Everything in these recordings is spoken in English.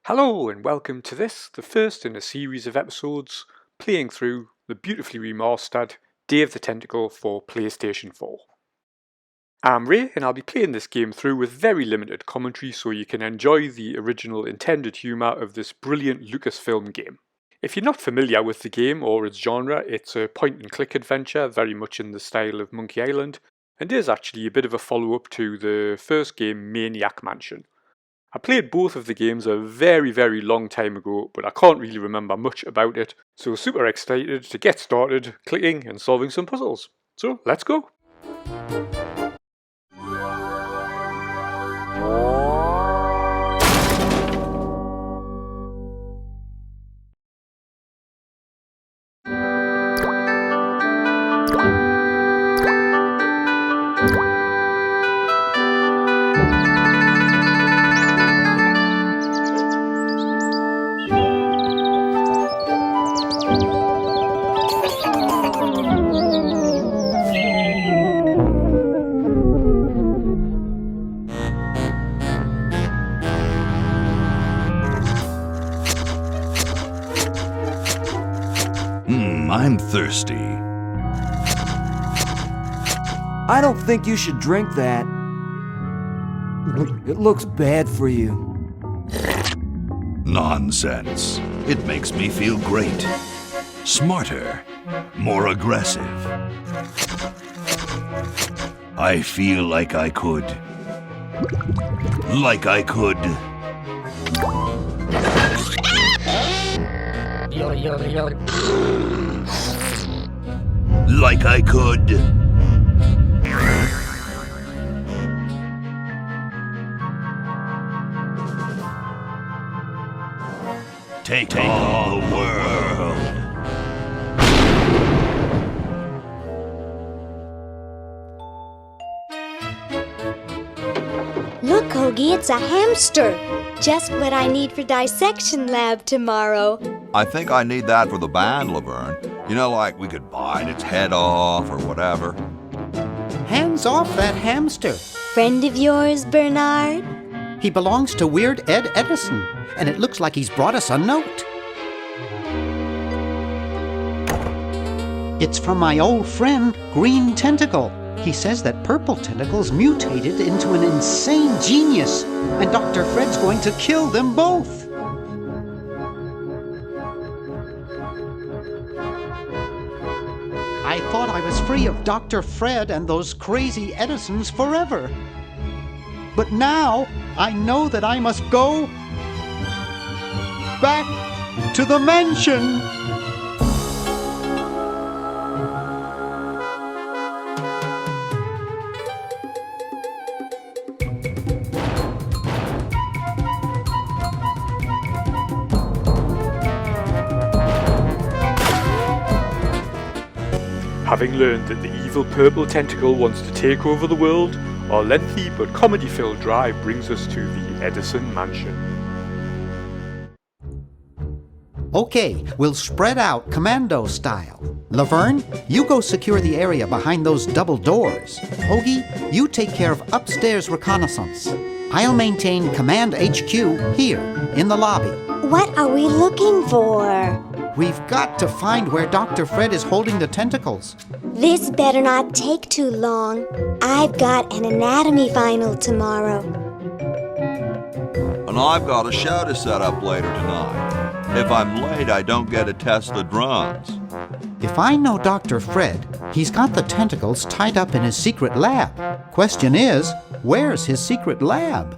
Hello and welcome to this, the first in a series of episodes playing through the beautifully remastered Day of the Tentacle for PlayStation 4. I'm Ray and I'll be playing this game through with very limited commentary so you can enjoy the original intended humour of this brilliant Lucasfilm game. If you're not familiar with the game or its genre, it's a point and click adventure very much in the style of Monkey Island and is actually a bit of a follow-up to the first game Maniac Mansion. I played both of the games a very long time ago, but I can't really remember much about it, so super excited to get started clicking and solving some puzzles. So let's go! I'm thirsty. I don't think you should drink that. It looks bad for you. Nonsense. It makes me feel great. Smarter. More aggressive. I feel like I could. Like I could. Like I could. Take on the world. Look, Hoagie, it's a hamster. Just what I need for dissection lab tomorrow. I think I need that for the band, Laverne. You know, like we could bite its head off or whatever. Hands off that hamster. Friend of yours, Bernard? He belongs to Weird Ed Edison, and it looks like he's brought us a note. It's from my old friend, Green Tentacle. He says that Purple Tentacle's mutated into an insane genius, and Dr. Fred's going to kill them both. I thought I was free of Dr. Fred and those crazy Edisons forever. But now I know that I must go back to the mansion. Having learned that the evil Purple Tentacle wants to take over the world, our lengthy but comedy-filled drive brings us to the Edison Mansion. Okay, we'll spread out commando style. Laverne, you go secure the area behind those double doors. Hoagie, you take care of upstairs reconnaissance. I'll maintain Command HQ here, in the lobby. What are we looking for? We've got to find where Dr. Fred is holding the tentacles. This better not take too long. I've got an anatomy final tomorrow. And I've got a show to set up later tonight. If I'm late, I don't get to test the drums. If I know Dr. Fred, he's got the tentacles tied up in his secret lab. Question is, where's his secret lab?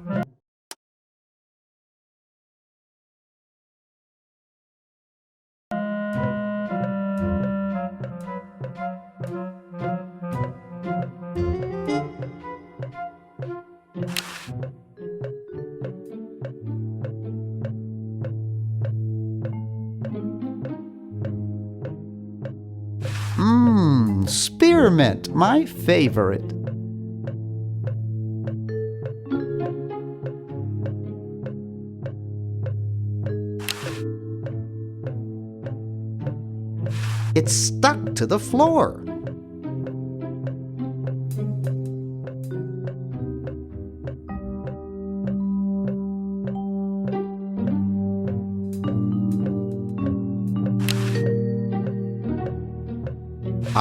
Spearmint, my favorite. It's stuck to the floor.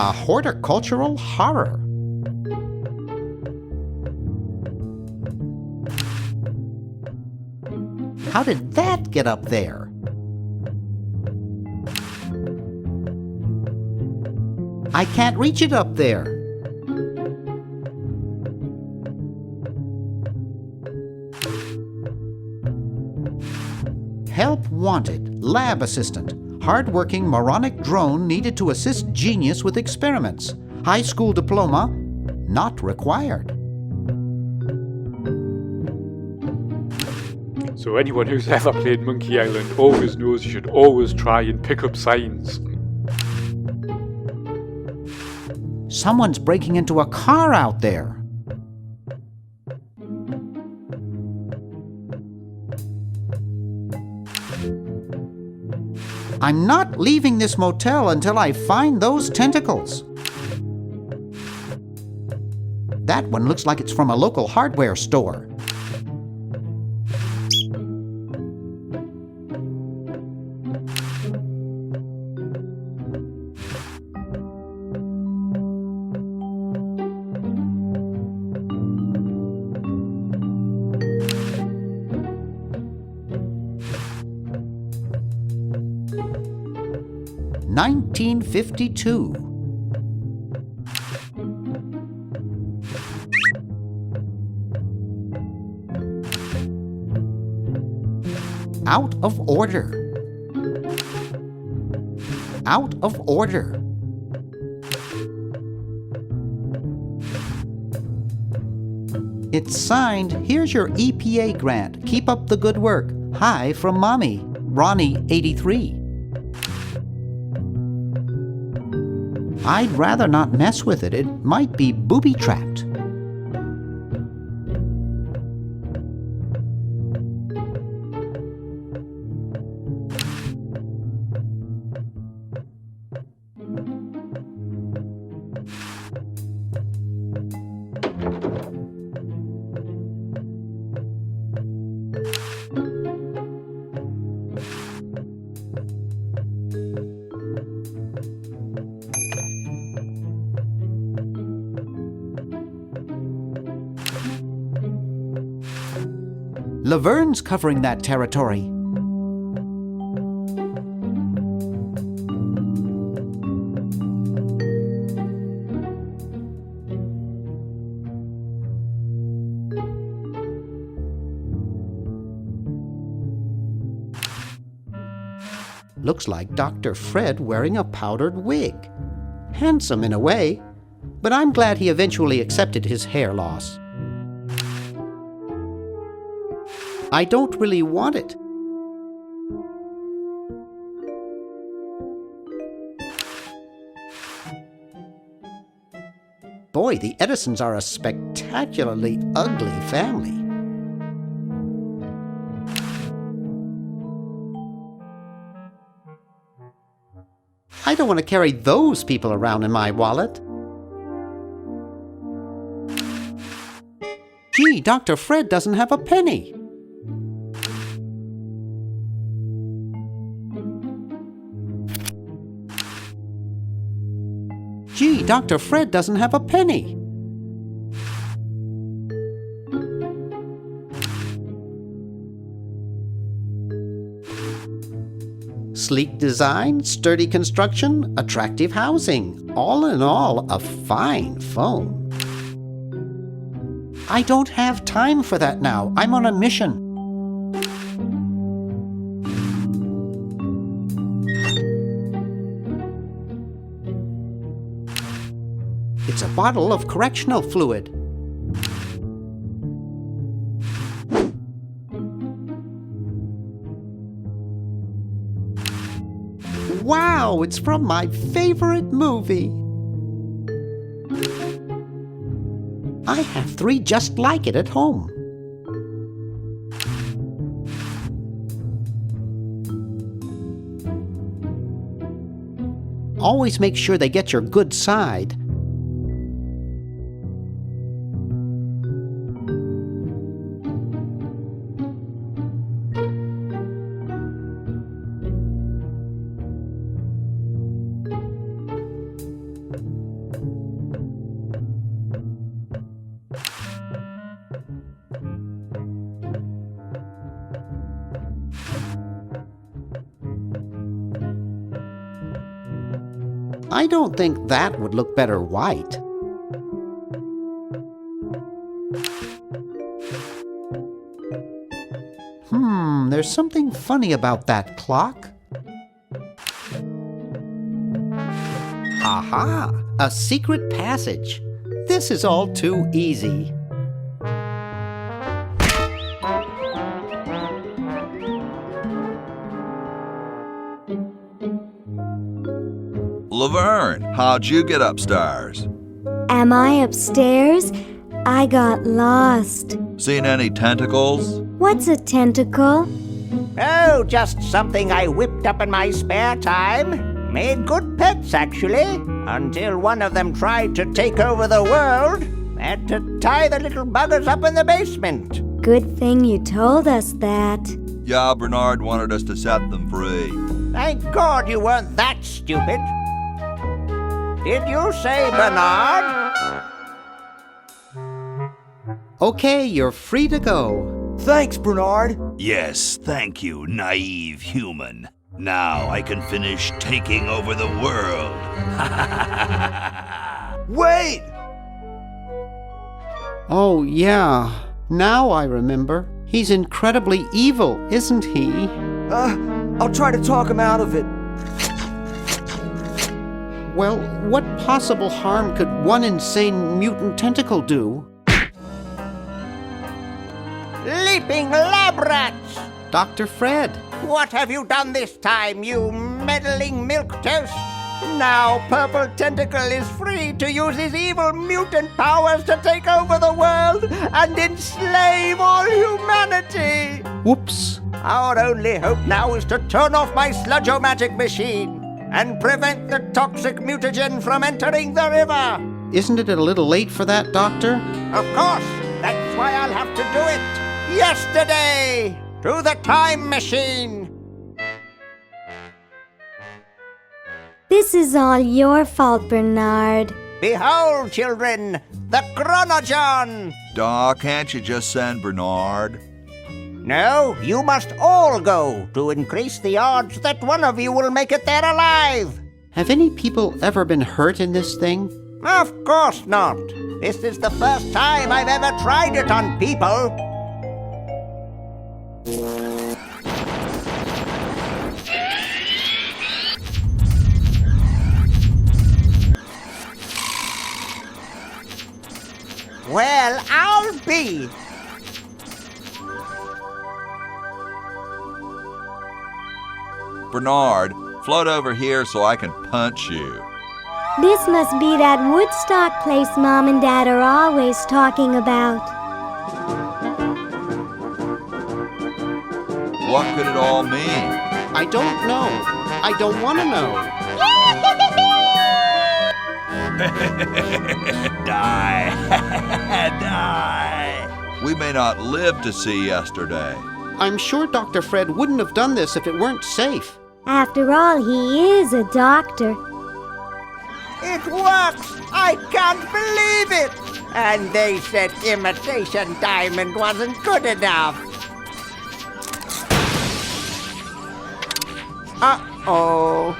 A horticultural horror. How did that get up there? I can't reach it up there. Help wanted. Lab assistant. Hard-working moronic drone needed to assist genius with experiments. High school diploma not required. So anyone who's ever played Monkey Island always knows you should always try and pick up signs. Someone's breaking into a car out there. I'm not leaving this motel until I find those tentacles. That one looks like it's from a local hardware store. (1952). Out of order. Out of order. It's signed, "Here's your EPA grant. Keep up the good work. Hi from Mommy, Ronnie 83. I'd rather not mess with it. It might be booby-trapped. Laverne's covering that territory. Looks like Dr. Fred wearing a powdered wig. Handsome in a way, but I'm glad he eventually accepted his hair loss. I don't really want it. Boy, the Edisons are a spectacularly ugly family. I don't want to carry those people around in my wallet. Gee, Dr. Fred doesn't have a penny. Gee, Dr. Fred doesn't have a penny. Sleek design, sturdy construction, attractive housing. All in all, a fine phone. I don't have time for that now. I'm on a mission. It's a bottle of correctional fluid. Wow, it's from my favorite movie. I have 3 just like it at home. Always make sure they get your good side. I don't think that would look better white. There's something funny about that clock. Aha! A secret passage. This is all too easy. Laverne, how'd you get upstairs? Am I upstairs? I got lost. Seen any tentacles? What's a tentacle? Oh, just something I whipped up in my spare time. Made good pets, actually, until one of them tried to take over the world. Had to tie the little buggers up in the basement. Good thing you told us that. Yeah, Bernard wanted us to set them free. Thank God you weren't that stupid. Did you say Bernard? Okay, you're free to go. Thanks, Bernard. Yes, thank you, naive human. Now I can finish taking over the world. Wait! Oh, yeah. Now I remember. He's incredibly evil, isn't he? I'll try to talk him out of it. Well, what possible harm could one insane mutant tentacle do? Leaping lab rats! Dr. Fred. What have you done this time, you meddling milquetoast? Now Purple Tentacle is free to use his evil mutant powers to take over the world and enslave all humanity! Whoops. Our only hope now is to turn off my sludge-o-magic machine and prevent the toxic mutagen from entering the river. Isn't it a little late for that, Doctor? Of course, that's why I'll have to do it. Yesterday, to the time machine. This is all your fault, Bernard. Behold, children, the Chronogon. Doc, can't you just send Bernard? No, you must all go to increase the odds that one of you will make it there alive. Have any people ever been hurt in this thing? Of course not. This is the first time I've ever tried it on people. Well, I'll be. Bernard, float over here so I can punch you. This must be that Woodstock place Mom and Dad are always talking about. What could it all mean? I don't know. I don't want to know. Die. Die. We may not live to see yesterday. I'm sure Dr. Fred wouldn't have done this if it weren't safe. After all, he is a doctor. It works! I can't believe it! And they said imitation diamond wasn't good enough. Uh-oh.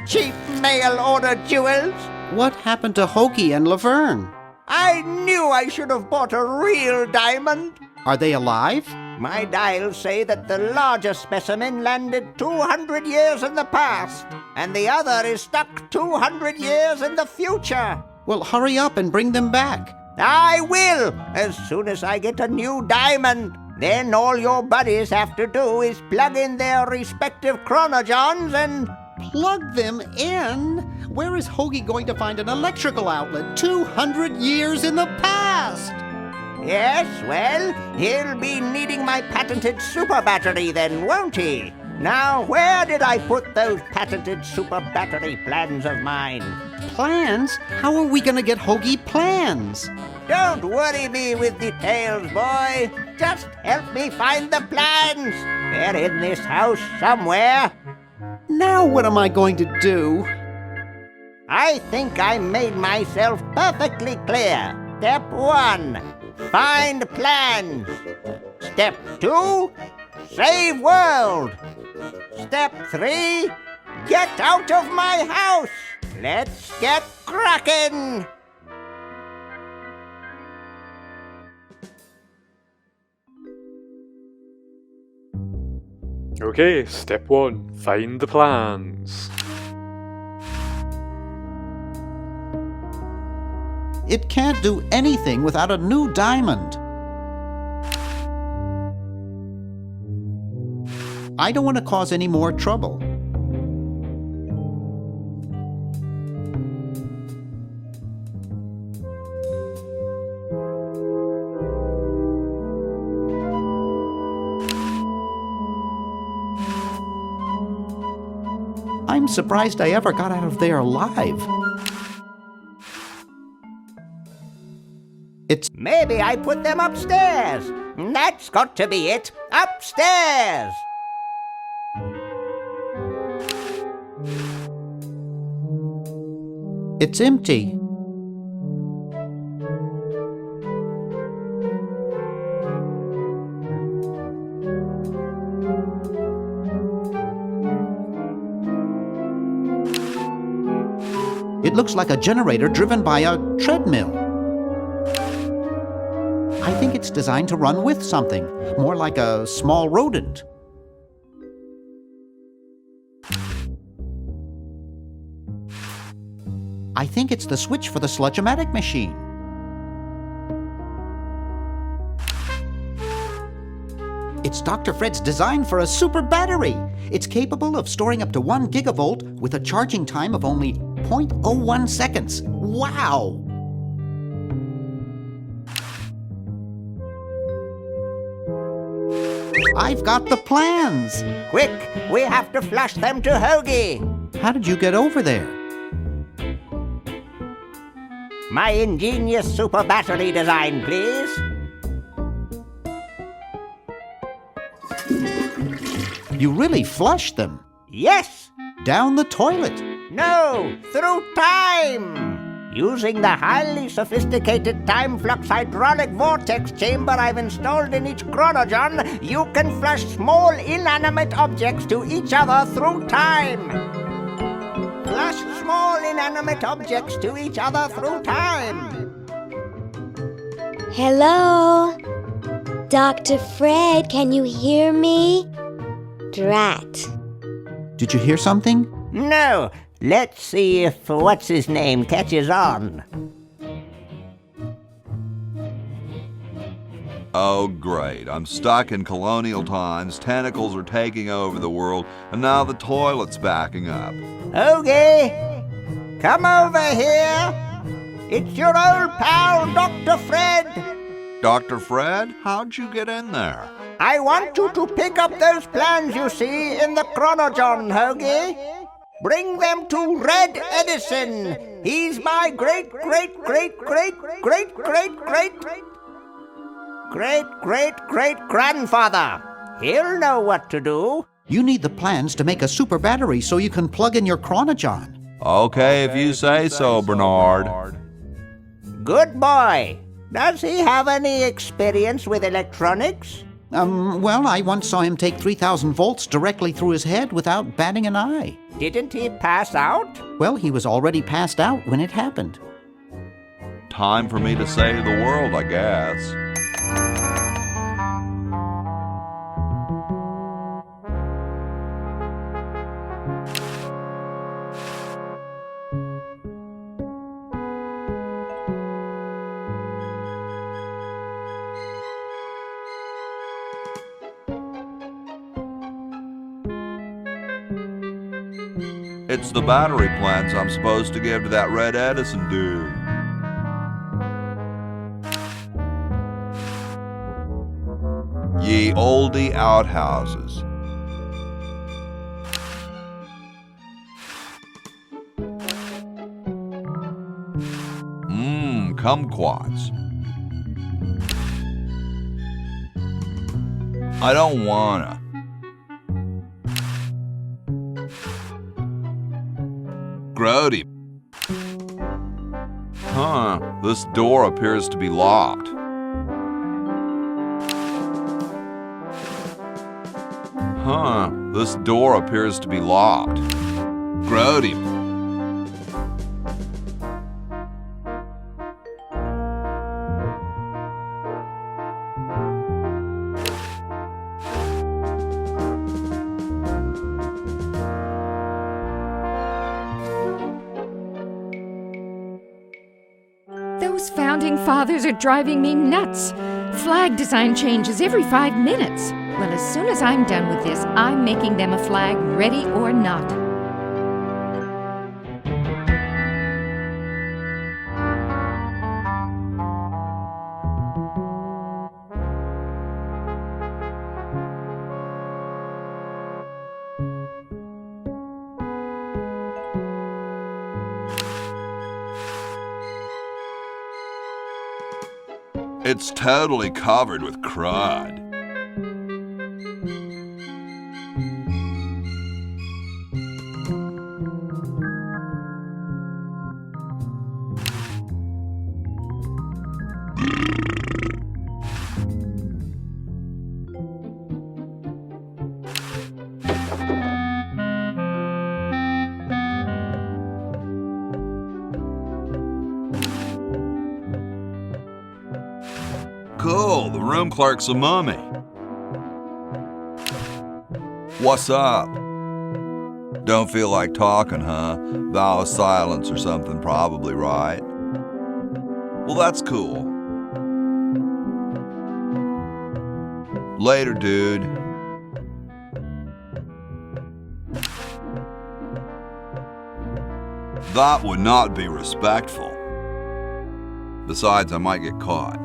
Cheap mail-order jewels. What happened to Hoagie and Laverne? I knew I should have bought a real diamond. Are they alive? My dials say that the larger specimen landed 200 years in the past, and the other is stuck 200 years in the future. Well, hurry up and bring them back. I will, as soon as I get a new diamond. Then all your buddies have to do is plug in their respective chronogons and... Plug them in? Where is Hoagie going to find an electrical outlet 200 years in the past? Yes, well, he'll be needing my patented super battery then, won't he? Now, where did I put those patented super battery plans of mine? Plans? How are we going to get Hoagie plans? Don't worry me with details, boy. Just help me find the plans. They're in this house somewhere. Now what am I going to do? I think I made myself perfectly clear. Step 1, find plans. Step 2, save world. Step 3, get out of my house. Let's get cracking. Okay, step 1, find the plans. It can't do anything without a new diamond. I don't want to cause any more trouble. I'm surprised I ever got out of there alive. Maybe I put them upstairs. That's got to be it. Upstairs. It's empty. It looks like a generator driven by a treadmill. I think it's designed to run with something, more like a small rodent. I think it's the switch for the sludge-o-matic machine. It's Dr. Fred's design for a super battery. It's capable of storing up to 1 gigavolt with a charging time of only 0.01 seconds. Wow! I've got the plans. Quick, we have to flush them to Hoagie. How did you get over there? My ingenious super battery design, please. You really flushed them. Yes. Down the toilet. No, through time. Using the highly sophisticated time flux hydraulic vortex chamber I've installed in each chronogon, you can flush small inanimate objects to each other through time. Flush small inanimate objects to each other through time. Hello? Dr. Fred, can you hear me? Drat. Did you hear something? No. Let's see if what's-his-name catches on. Oh, great. I'm stuck in colonial times, tentacles are taking over the world, and now the toilet's backing up. Hoagie, come over here. It's your old pal, Dr. Fred. Dr. Fred, how'd you get in there? I want you to pick up those plans you see in the chronogon, Hoagie. Bring them to Red Edison. He's my great-great-great-great-great-great-great-great-grandfather. He'll know what to do. You need the plans to make a super battery so you can plug in your chronogon. Okay, if you say so, Bernard. Good boy. Does he have any experience with electronics? Well, I once saw him take 3,000 volts directly through his head without batting an eye. Didn't he pass out? Well, he was already passed out when it happened. Time for me to save the world, I guess. It's the battery plans I'm supposed to give to that Red Edison dude. Ye olde outhouses. Kumquats. I don't wanna. Grody. Huh, this door appears to be locked. Huh, this door appears to be locked. Grody. Those founding fathers are driving me nuts. Flag design changes every 5 minutes. Well, as soon as I'm done with this, I'm making them a flag, ready or not. It's totally covered with crud. Cool, the room clerk's a mummy. What's up? Don't feel like talking, huh? Vow of silence or something, probably, right? Well, that's cool. Later, dude. That would not be respectful. Besides, I might get caught.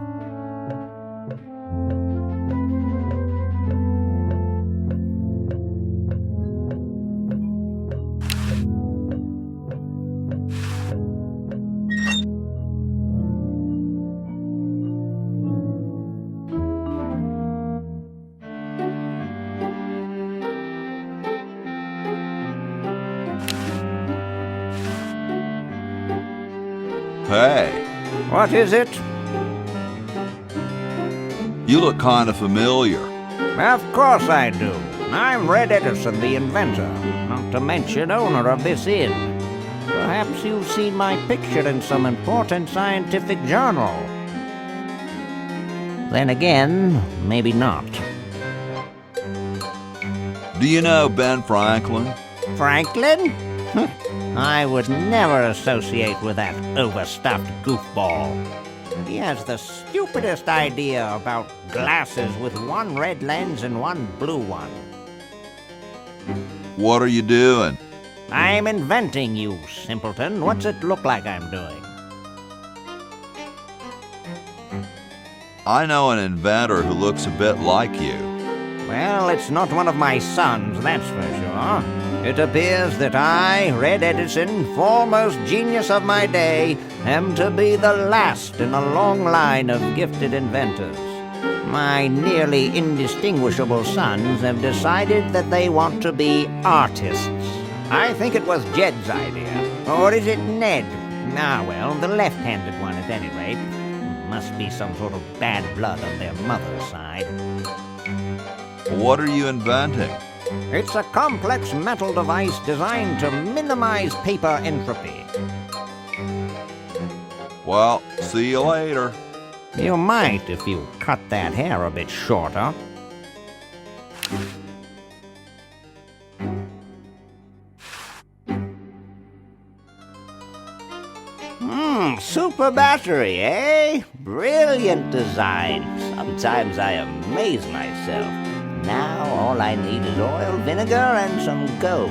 Hey. What is it? You look kind of familiar. Of course I do. I'm Red Edison, the inventor, not to mention owner of this inn. Perhaps you've seen my picture in some important scientific journal. Then again, maybe not. Do you know Ben Franklin? Franklin? I would never associate with that overstuffed goofball. He has the stupidest idea about glasses with one red lens and one blue one. What are you doing? I'm inventing, you simpleton. What's it look like I'm doing? I know an inventor who looks a bit like you. Well, it's not one of my sons, that's for sure. It appears that I, Red Edison, foremost genius of my day, am to be the last in a long line of gifted inventors. My nearly indistinguishable sons have decided that they want to be artists. I think it was Jed's idea. Or is it Ned? Ah, well, the left-handed one at any rate. Must be some sort of bad blood on their mother's side. What are you inventing? It's a complex metal device designed to minimize paper entropy. Well, see you later. You might if you cut that hair a bit shorter. Super battery, eh? Brilliant design. Sometimes I amaze myself. Now all I need is oil, vinegar, and some gold.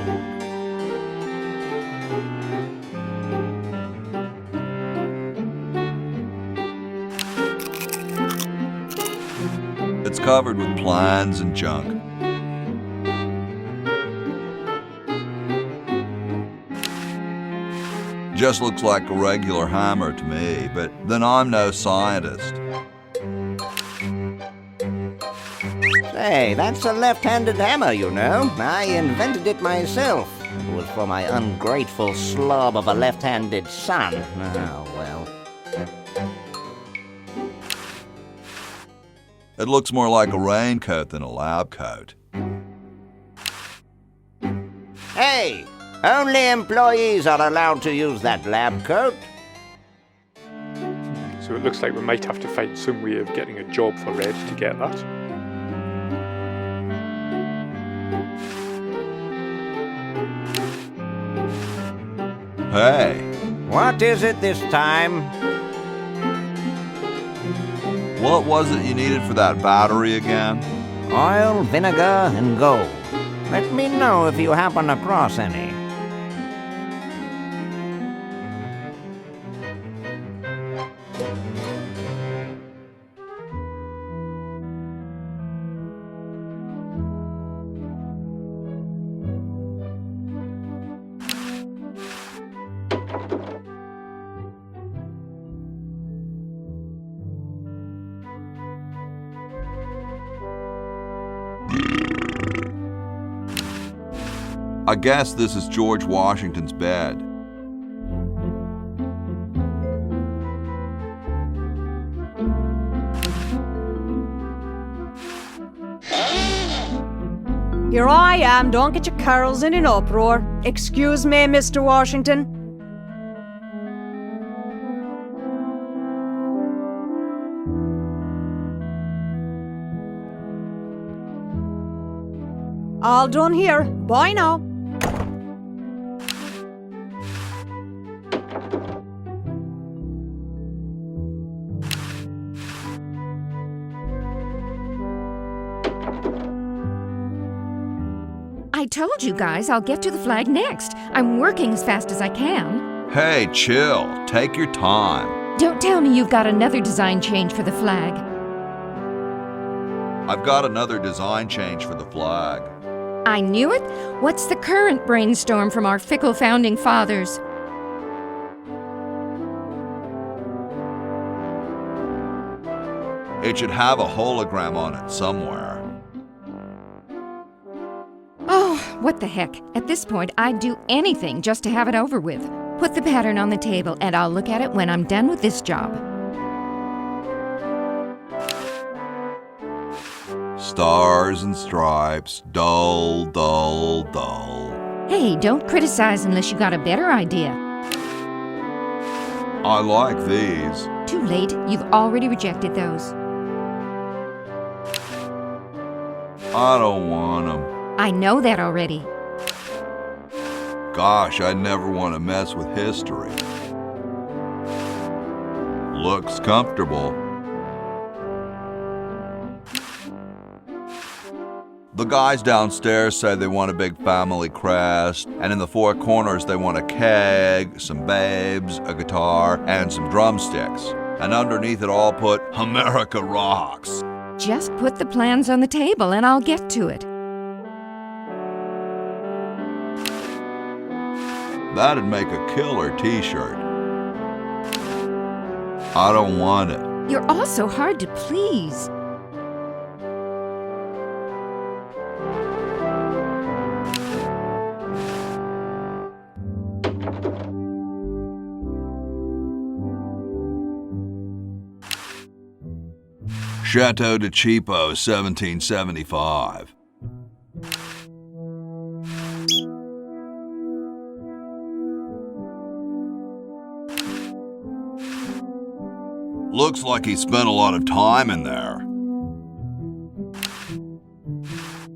covered with plans and junk. Just looks like a regular hammer to me, but then I'm no scientist. Hey, that's a left-handed hammer, you know. I invented it myself. It was for my ungrateful slob of a left-handed son. Oh, well. It looks more like a raincoat than a lab coat. Hey! Only employees are allowed to use that lab coat. So it looks like we might have to find some way of getting a job for Red to get that. Hey, What is it this time? what was it you needed for that battery again? Oil, vinegar, and gold. Let me know if you happen across any. I guess this is George Washington's bed. Here I am, don't get your carols in an uproar. Excuse me, Mr. Washington. All done here. Bye now. I told you guys I'll get to the flag next. I'm working as fast as I can. Hey, chill. Take your time. Don't tell me you've got another design change for the flag. I've got another design change for the flag. I knew it. What's the current brainstorm from our fickle founding fathers? It should have a hologram on it somewhere. Oh, what the heck. At this point, I'd do anything just to have it over with. Put the pattern on the table and I'll look at it when I'm done with this job. Stars and stripes, dull, dull, dull. Hey, don't criticize unless you got a better idea. I like these. Too late. You've already rejected those. I don't want them. I know that already. Gosh, I never want to mess with history. Looks comfortable. The guys downstairs say they want a big family crest, and in the four corners they want a keg, some babes, a guitar, and some drumsticks. And underneath it all put, America rocks. Just put the plans on the table and I'll get to it. That'd make a killer t-shirt. I don't want it. You're all so hard to please. Chateau de Cheapo, 1775. Looks like he spent a lot of time in there.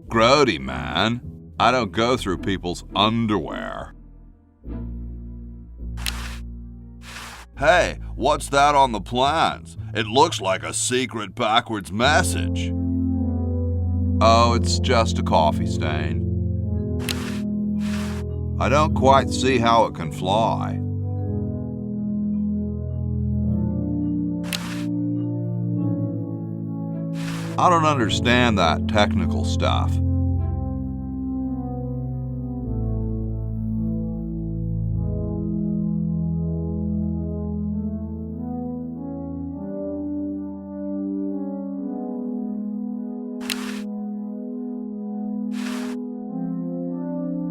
Grody, man. I don't go through people's underwear. Hey, what's that on the plans? It looks like a secret backwards message. Oh, it's just a coffee stain. I don't quite see how it can fly. I don't understand that technical stuff.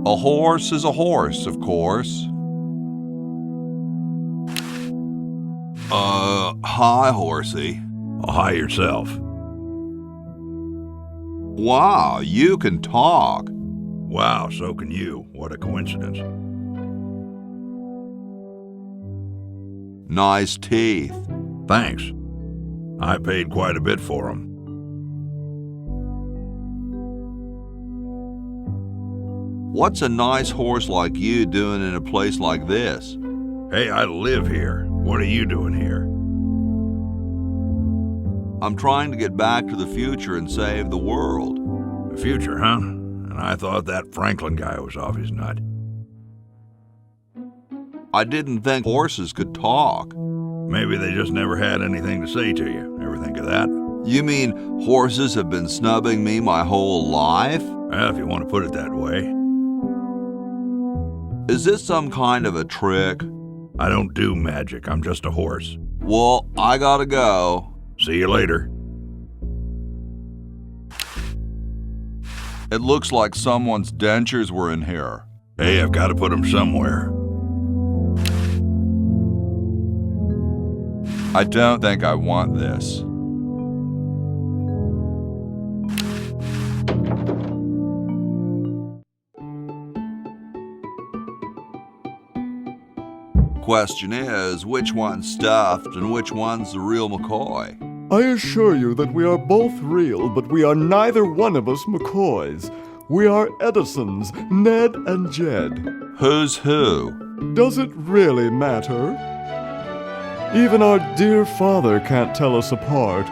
A horse is a horse, of course. Hi, horsey. Hi yourself. Wow, you can talk. Wow, so can you. What a coincidence. Nice teeth. Thanks. I paid quite a bit for them. What's a nice horse like you doing in a place like this? Hey, I live here. What are you doing here? I'm trying to get back to the future and save the world. The future, huh? And I thought that Franklin guy was off his nut. I didn't think horses could talk. Maybe they just never had anything to say to you. Ever think of that? You mean horses have been snubbing me my whole life? Well, if you want to put it that way. Is this some kind of a trick? I don't do magic. I'm just a horse. Well, I gotta go. See you later. It looks like someone's dentures were in here. Hey, I've got to put them somewhere. I don't think I want this. Question is, which one's stuffed and which one's the real McCoy? I assure you that we are both real, but we are neither one of us McCoys. We are Edisons, Ned and Jed. Who's who? Does it really matter? Even our dear father can't tell us apart.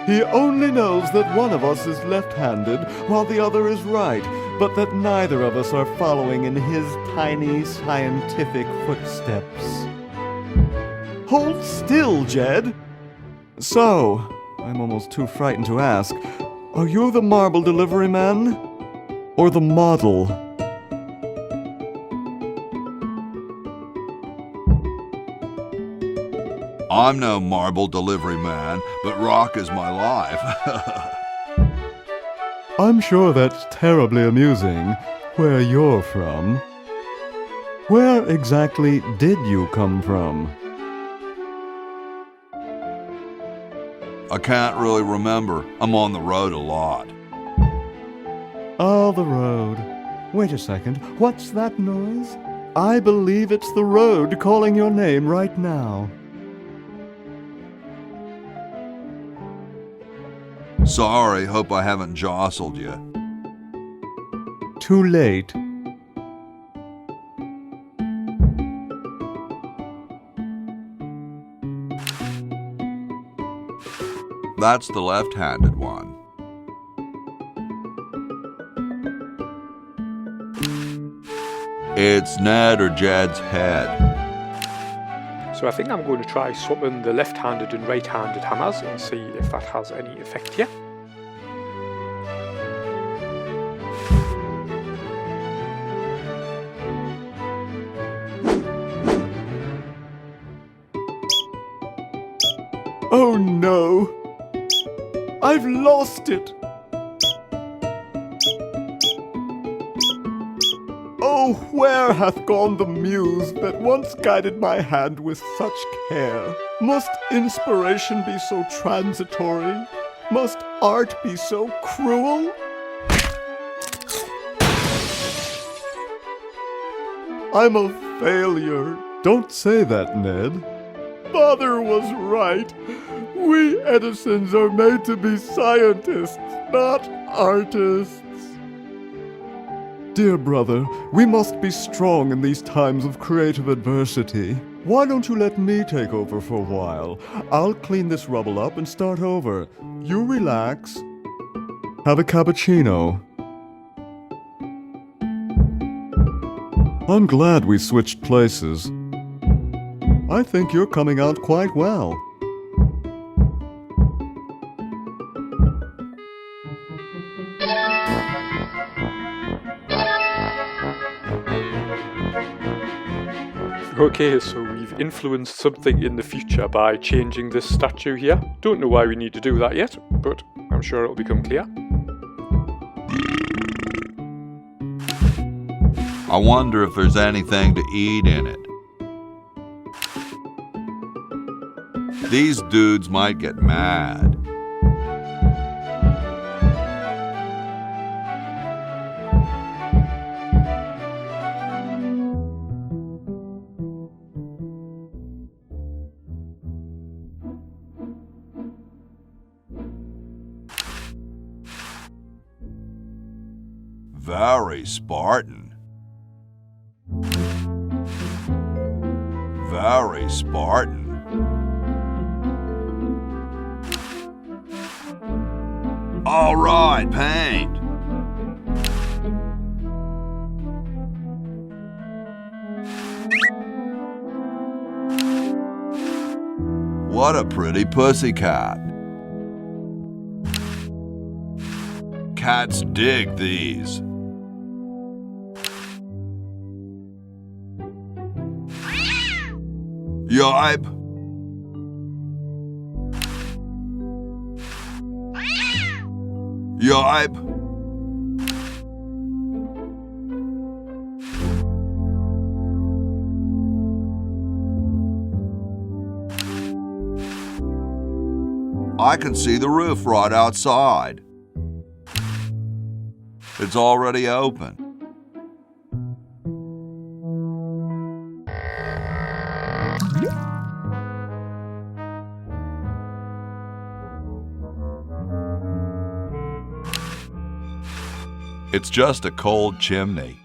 He only knows that one of us is left-handed while the other is right, but that neither of us are following in his tiny scientific footsteps. Hold still, Jed! So, I'm almost too frightened to ask, are you the marble delivery man? Or the model? I'm no marble delivery man, but rock is my life. I'm sure that's terribly amusing, where you're from. Where exactly did you come from? I can't really remember. I'm on the road a lot. Oh, the road. Wait a second, what's that noise? I believe it's the road calling your name right now. Sorry, hope I haven't jostled you. Too late. That's the left-handed one. It's Ned or Jed's head. So I think I'm going to try swapping the left-handed and right-handed hammers and see if that has any effect here. Oh no! I've lost it! Oh, where hath gone the muse that once guided my hand with such care? Must inspiration be so transitory? Must art be so cruel? I'm a failure. Don't say that, Ned. Father was right. We Edisons are made to be scientists, not artists. Dear brother, we must be strong in these times of creative adversity. Why don't you let me take over for a while? I'll clean this rubble up and start over. You relax. Have a cappuccino. I'm glad we switched places. I think you're coming out quite well. Okay, so we've influenced something in the future by changing this statue here. Don't know why we need to do that yet, but I'm sure it'll become clear. I wonder if there's anything to eat in it. These dudes might get mad. Very Spartan. Very Spartan. All right, paint. What a pretty pussycat. Cats dig these. Yipe. Yipe. I can see the roof right outside. It's already open. It's just a cold chimney.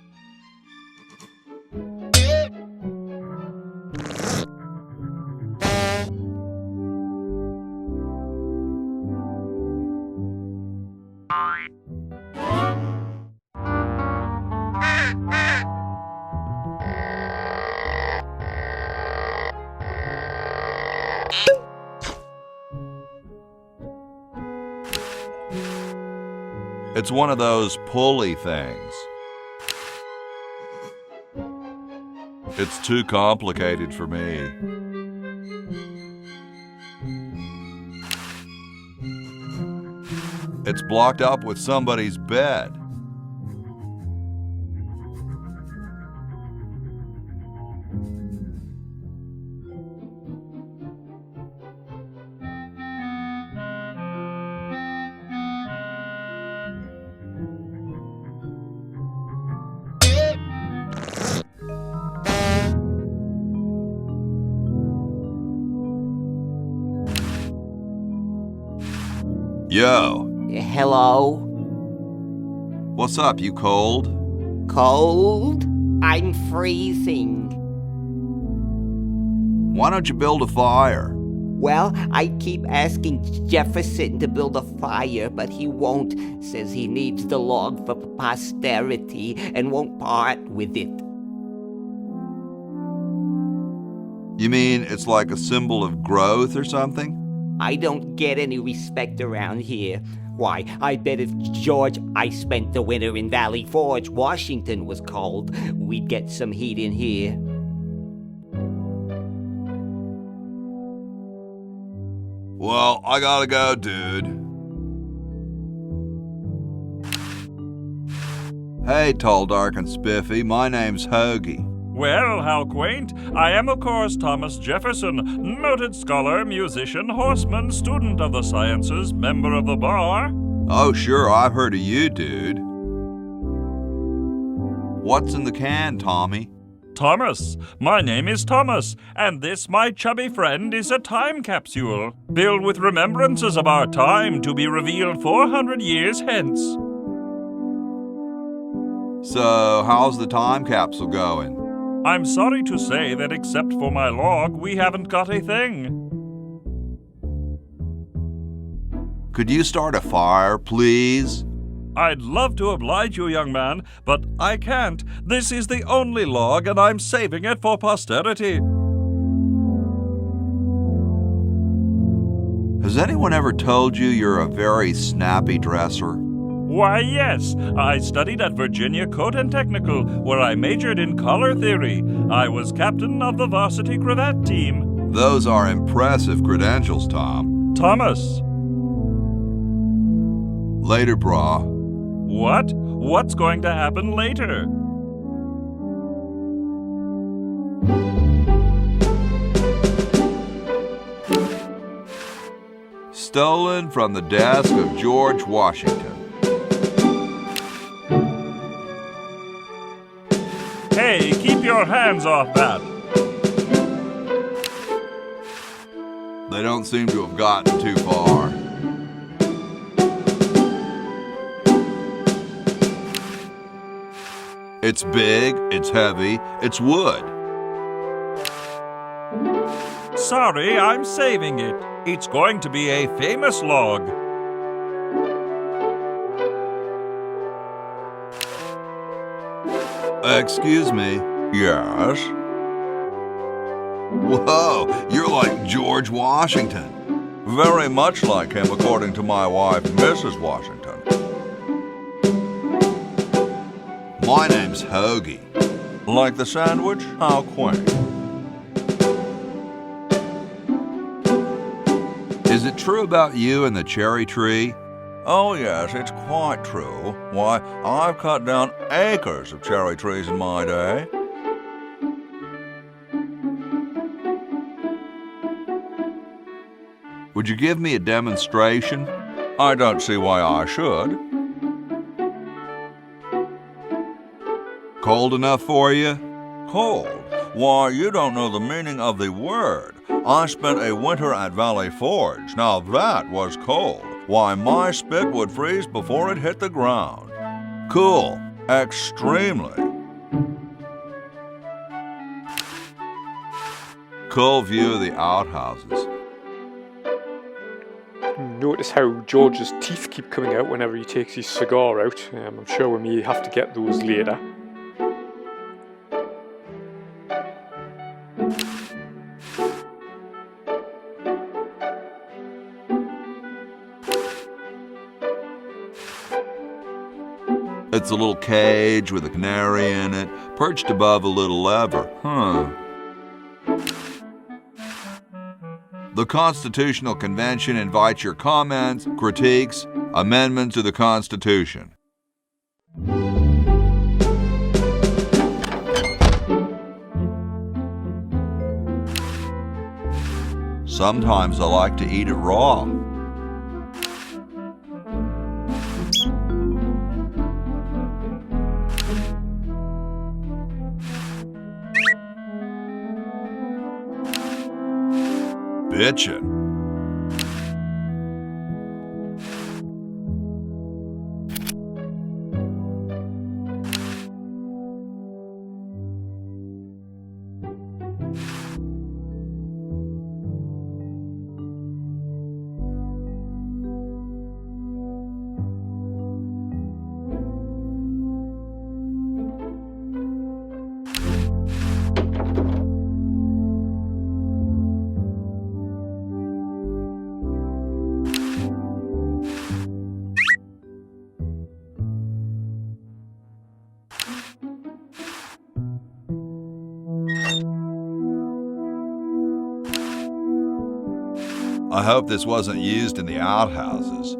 It's one of those pulley things. It's too complicated for me. It's blocked up with somebody's bed. Yo. Hello? What's up, you cold? Cold? I'm freezing. Why don't you build a fire? Well, I keep asking Jefferson to build a fire, but he won't. Says he needs the log for posterity and won't part with it. You mean it's like a symbol of growth or something? I don't get any respect around here. Why, I bet if George I spent the winter in Valley Forge, Washington was cold, we'd get some heat in here. Well, I gotta go, dude. Hey, tall, dark, and spiffy, my name's Hoagie. Well, how quaint. I am, of course, Thomas Jefferson, noted scholar, musician, horseman, student of the sciences, member of the bar. Oh, sure, I've heard of you, dude. What's in the can, Tommy? Thomas. My name is Thomas, and this, my chubby friend, is a time capsule, filled with remembrances of our time to be revealed 400 years hence. So, how's the time capsule going? I'm sorry to say that except for my log, we haven't got a thing. Could you start a fire, please? I'd love to oblige you, young man, but I can't. This is the only log, and I'm saving it for posterity. Has anyone ever told you you're a very snappy dresser? Why, yes. I studied at Virginia Tentacle, where I majored in color theory. I was captain of the varsity cravat team. Those are impressive credentials, Tom. Thomas. Later, brah. What? What's going to happen later? Stolen from the desk of George Washington. Hey, keep your hands off that. They don't seem to have gotten too far. It's big, it's heavy, it's wood. Sorry, I'm saving it. It's going to be a famous log. Excuse me. Yes? Whoa, you're like George Washington. Very much like him, according to my wife, Mrs. Washington. My name's Hoagie. Like the sandwich? How quaint. Is it true about you and the cherry tree? Oh, yes, it's quite true. Why, I've cut down acres of cherry trees in my day. Would you give me a demonstration? I don't see why I should. Cold enough for you? Cold? Why, you don't know the meaning of the word. I spent a winter at Valley Forge. Now that was cold. Why, my spit would freeze before it hit the ground. Cool. Extremely. Cool view of the outhouses. Notice how George's teeth keep coming out whenever he takes his cigar out. I'm sure we may have to get those later. It's a little cage with a canary in it, perched above a little lever. The Constitutional Convention invites your comments, critiques, amendments to the Constitution. Sometimes I like to eat it raw. Bitchin'. I hope this wasn't used in the outhouses.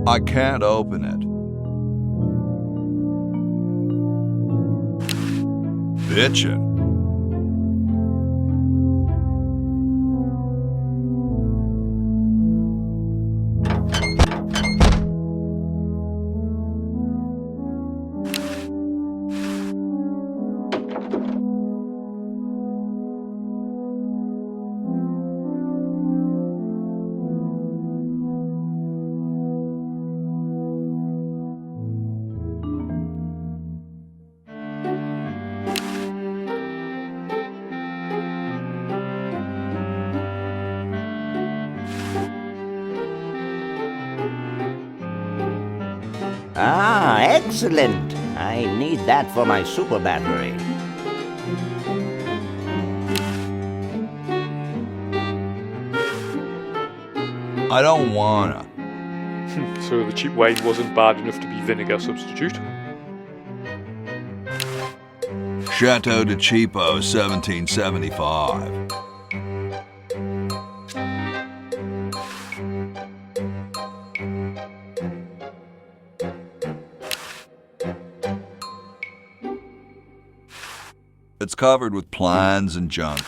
I can't open it. Bitchin'. Ah, excellent. I need that for my super battery. I don't wanna. So the cheap wine wasn't bad enough to be vinegar substitute. Chateau de Cheapo, 1775. It's covered with plans and junk.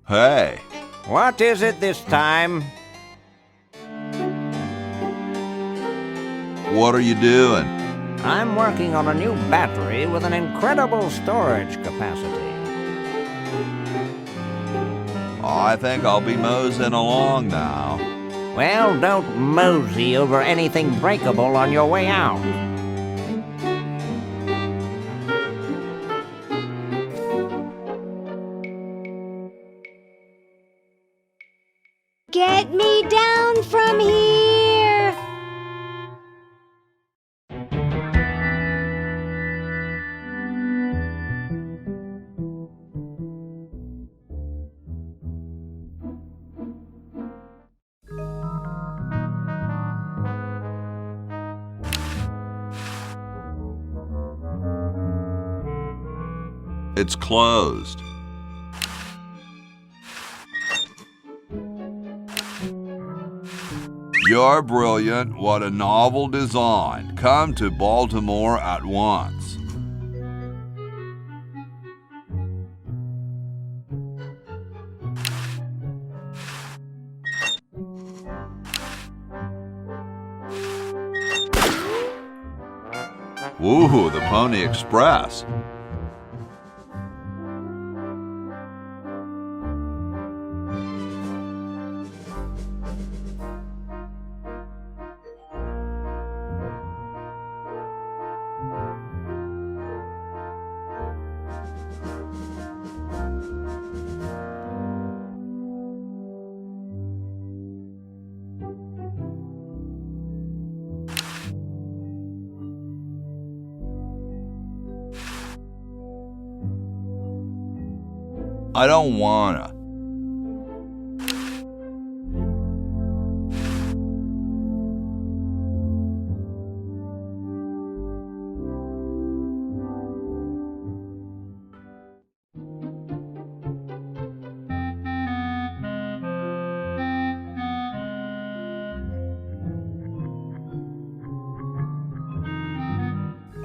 Hey! What is it this time? What are you doing? I'm working on a new battery with an incredible storage capacity. I think I'll be moseying along now. Well, don't mosey over anything breakable on your way out. Get me down from here! It's closed. You're brilliant. What a novel design. Come to Baltimore at once. Ooh, the Pony Express. I don't wanna.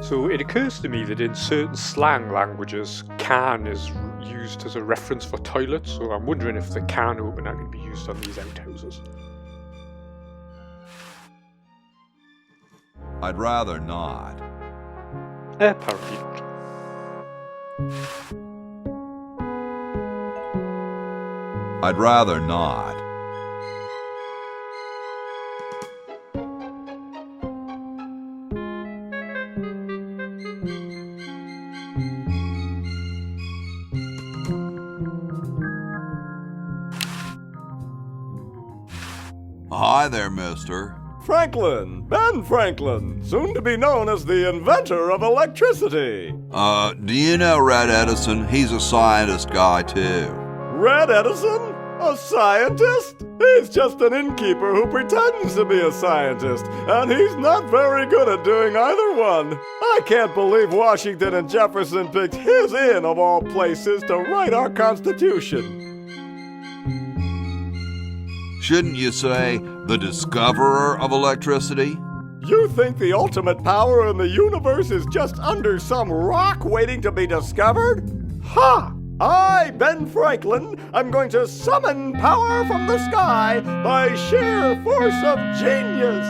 So it occurs to me that in certain slang languages, can is used as a reference for toilets, so I'm wondering if the can opener can be used on these outhouses. I'd rather not. Apparently not. I'd rather not. Hi there, mister. Franklin, Ben Franklin, soon to be known as the inventor of electricity. Do you know Red Edison? He's a scientist guy, too. Red Edison? A scientist? He's just an innkeeper who pretends to be a scientist, and he's not very good at doing either one. I can't believe Washington and Jefferson picked his inn, of all places, to write our Constitution. Shouldn't you say the discoverer of electricity? You think the ultimate power in the universe is just under some rock waiting to be discovered? Ha! I, Ben Franklin, am going to summon power from the sky by sheer force of genius!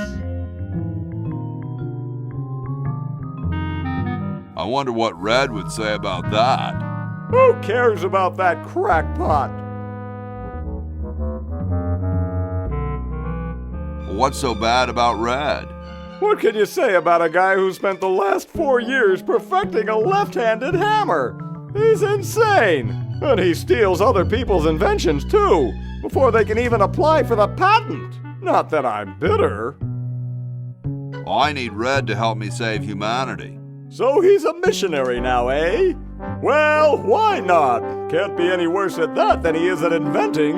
I wonder what Red would say about that. Who cares about that crackpot? What's so bad about Red? What can you say about a guy who spent the last 4 years perfecting a left-handed hammer? He's insane! And he steals other people's inventions, too, before they can even apply for the patent. Not that I'm bitter. I need Red to help me save humanity. So he's a missionary now, eh? Well, why not? Can't be any worse at that than he is at inventing.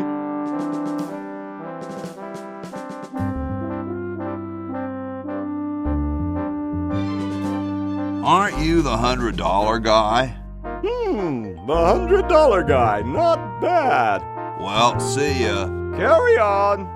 Aren't you the $100 guy? The $100 guy, not bad. Well, see ya. Carry on.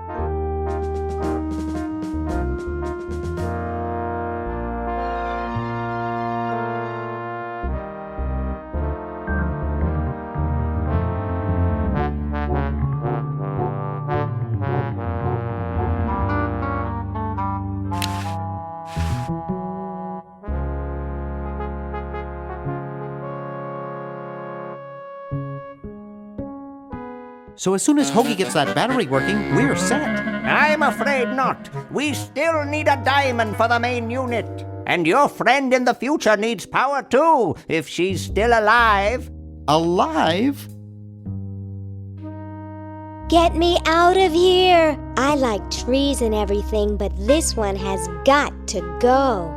So as soon as Hoagie gets that battery working, we're set. I'm afraid not. We still need a diamond for the main unit. And your friend in the future needs power too, if she's still alive. Alive? Get me out of here! I like trees and everything, but this one has got to go.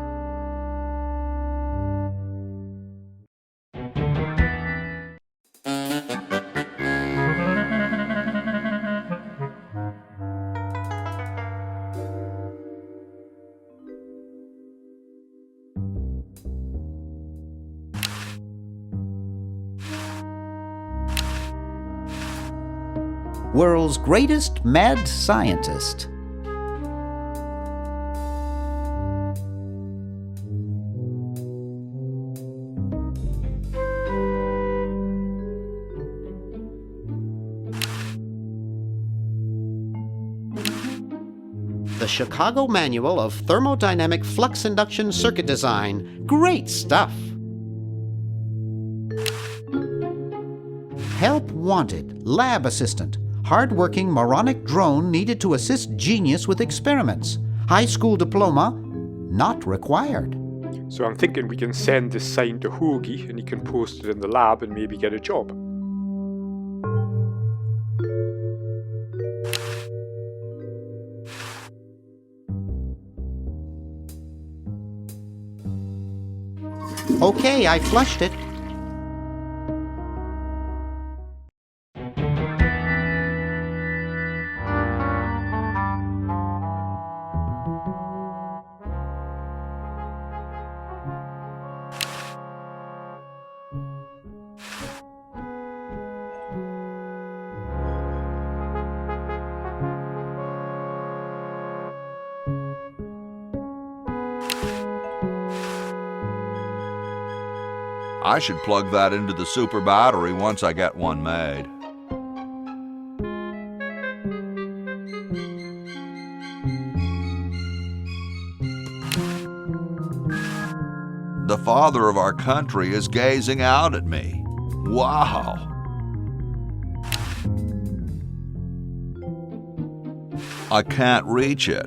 World's greatest mad scientist. The Chicago Manual of Thermodynamic Flux Induction Circuit Design. Great stuff. Help wanted. Lab assistant. Hard-working moronic drone needed to assist genius with experiments. High school diploma not required. So I'm thinking we can send this sign to Hoagie and he can post it in the lab and maybe get a job. Okay, I flushed it. I should plug that into the super battery once I get one made. The father of our country is gazing out at me. Wow! I can't reach it.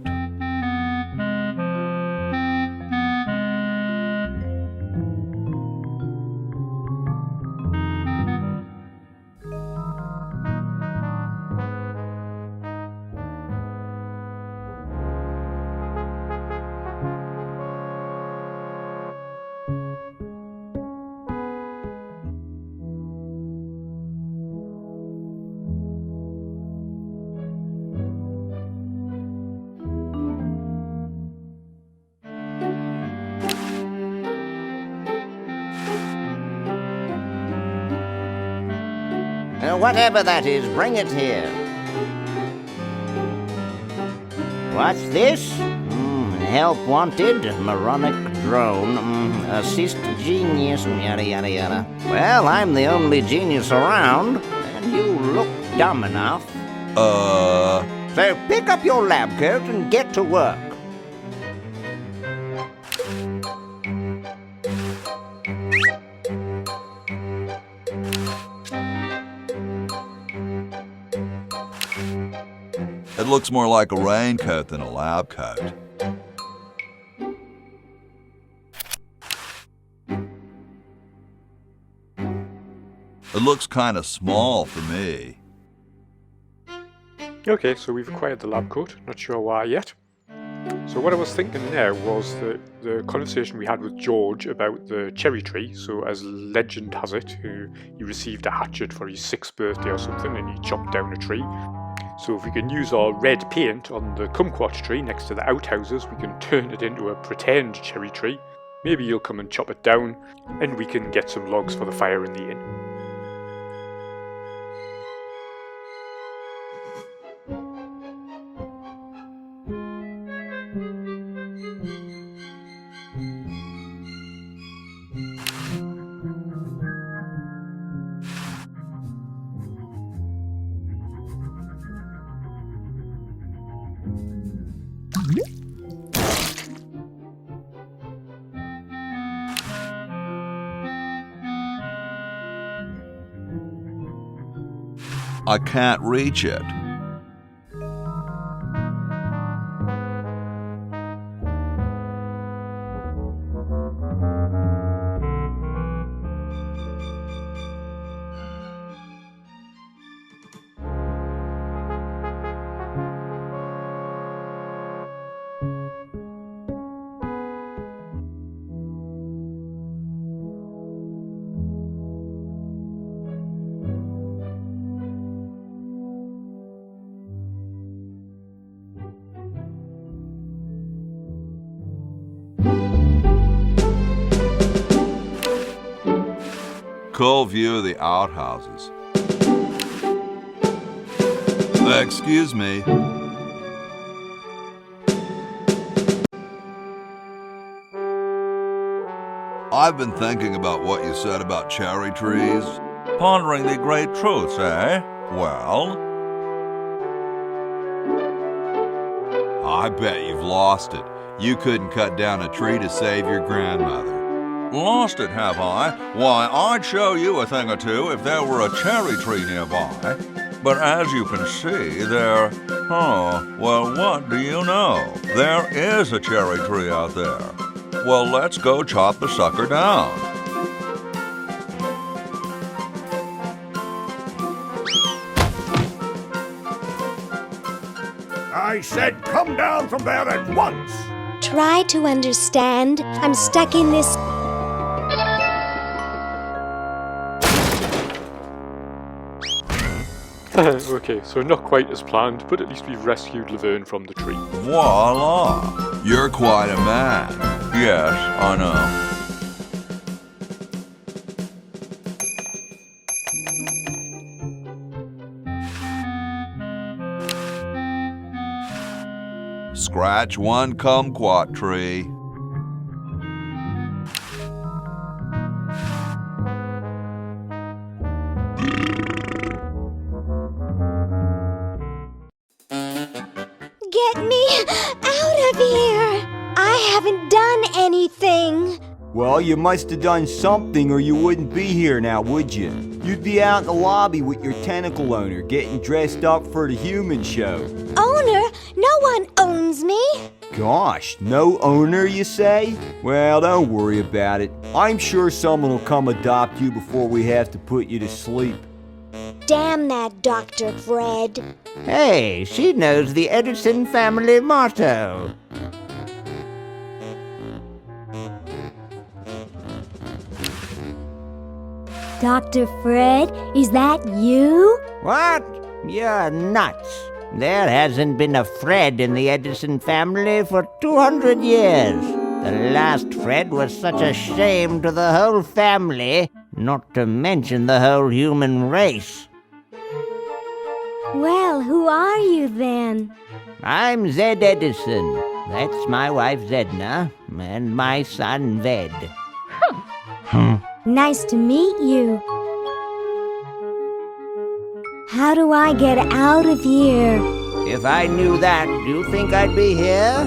Whatever that is, bring it here. What's this? Help wanted, moronic drone, assist genius, yada yada yada. Well, I'm the only genius around, and you look dumb enough. So pick up your lab coat and get to work. It looks more like a raincoat than a lab coat. It looks kind of small for me. Okay, so we've acquired the lab coat, not sure why yet. So what I was thinking there was that the conversation we had with George about the cherry tree, so as legend has it, he received a hatchet for his 6th birthday or something and he chopped down a tree. So if we can use our red paint on the kumquat tree next to the outhouses, we can turn it into a pretend cherry tree. Maybe you'll come and chop it down and we can get some logs for the fire in the inn. I can't reach it. Cool view of the outhouses. Excuse me. I've been thinking about what you said about cherry trees. Pondering the great truths, eh? Well? I bet you've lost it. You couldn't cut down a tree to save your grandmother. Lost it, have I? Why, I'd show you a thing or two if there were a cherry tree nearby. But as you can see, there... Oh, well, what do you know? There is a cherry tree out there. Well, let's go chop the sucker down. I said come down from there at once! Try to understand. I'm stuck in this... Okay, so not quite as planned, but at least we've rescued Laverne from the tree. Voila! You're quite a man. Yes, I know. Scratch one kumquat tree. Get me out of here! I haven't done anything. Well, you must have done something or you wouldn't be here now, would you? You'd be out in the lobby with your tentacle owner getting dressed up for the human show. Owner? No one owns me. Gosh, no owner, you say? Well, don't worry about it. I'm sure someone will come adopt you before we have to put you to sleep. Damn that Dr. Fred. Hey, she knows the Edison family motto. Dr. Fred, is that you? What? You're nuts. There hasn't been a Fred in the Edison family for 200 years. The last Fred was such a shame to the whole family, not to mention the whole human race. Well, who are you then? I'm Zed Edison. That's my wife Zedna, and my son Ved. Nice to meet you. How do I get out of here? If I knew that, do you think I'd be here?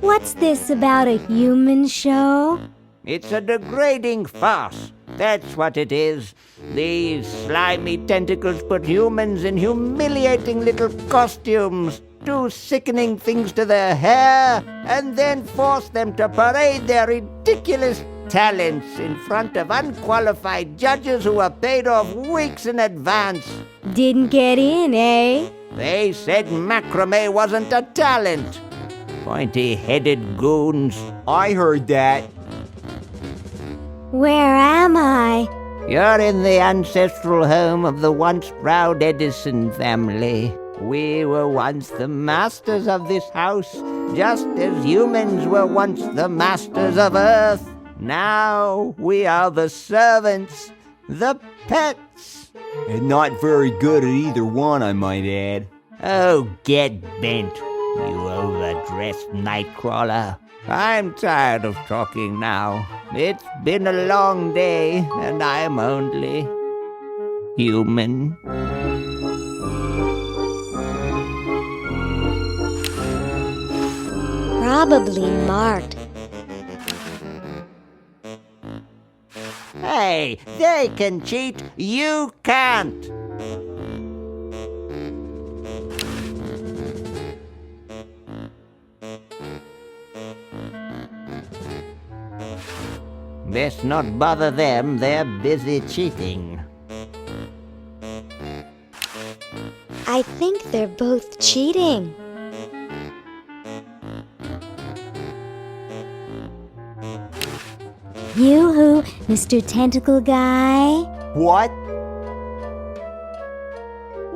What's this about a human show? It's a degrading farce. That's what it is. These slimy tentacles put humans in humiliating little costumes, do sickening things to their hair, and then force them to parade their ridiculous talents in front of unqualified judges who were paid off weeks in advance. Didn't get in, eh? They said macrame wasn't a talent. Pointy-headed goons. I heard that. Where am I? You're in the ancestral home of the once proud Edison family. We were once the masters of this house, just as humans were once the masters of Earth. Now we are the servants, the pets. And not very good at either one, I might add. Oh, get bent, you overdressed nightcrawler. I'm tired of talking now. It's been a long day, and I'm only human. Probably marked. Hey, they can cheat, you can't. Best not bother them, they're busy cheating. I think they're both cheating. Yoo-hoo, Mr. Tentacle Guy. What?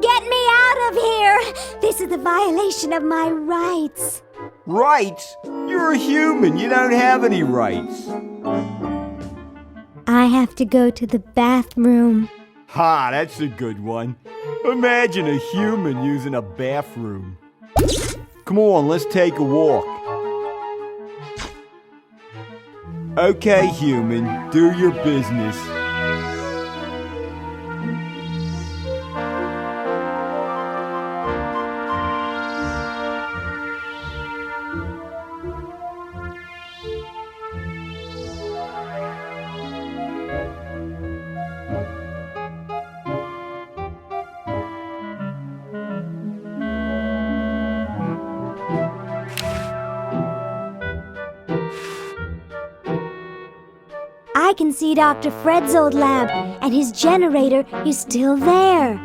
Get me out of here! This is a violation of my rights. Rights? You're a human. You don't have any rights. I have to go to the bathroom. Ha, that's a good one. Imagine a human using a bathroom. Come on, let's take a walk. Okay, human, do your business. I can see Dr. Fred's old lab, and his generator is still there.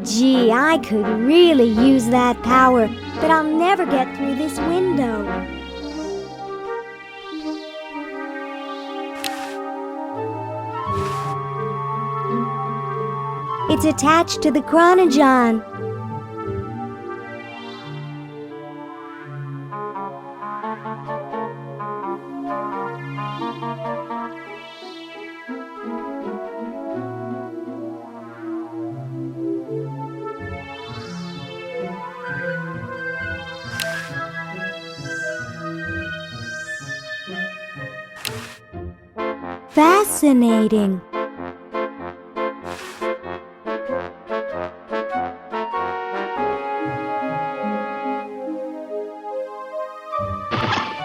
Gee, I could really use that power, but I'll never get through this window. It's attached to the chronogon. Fascinating.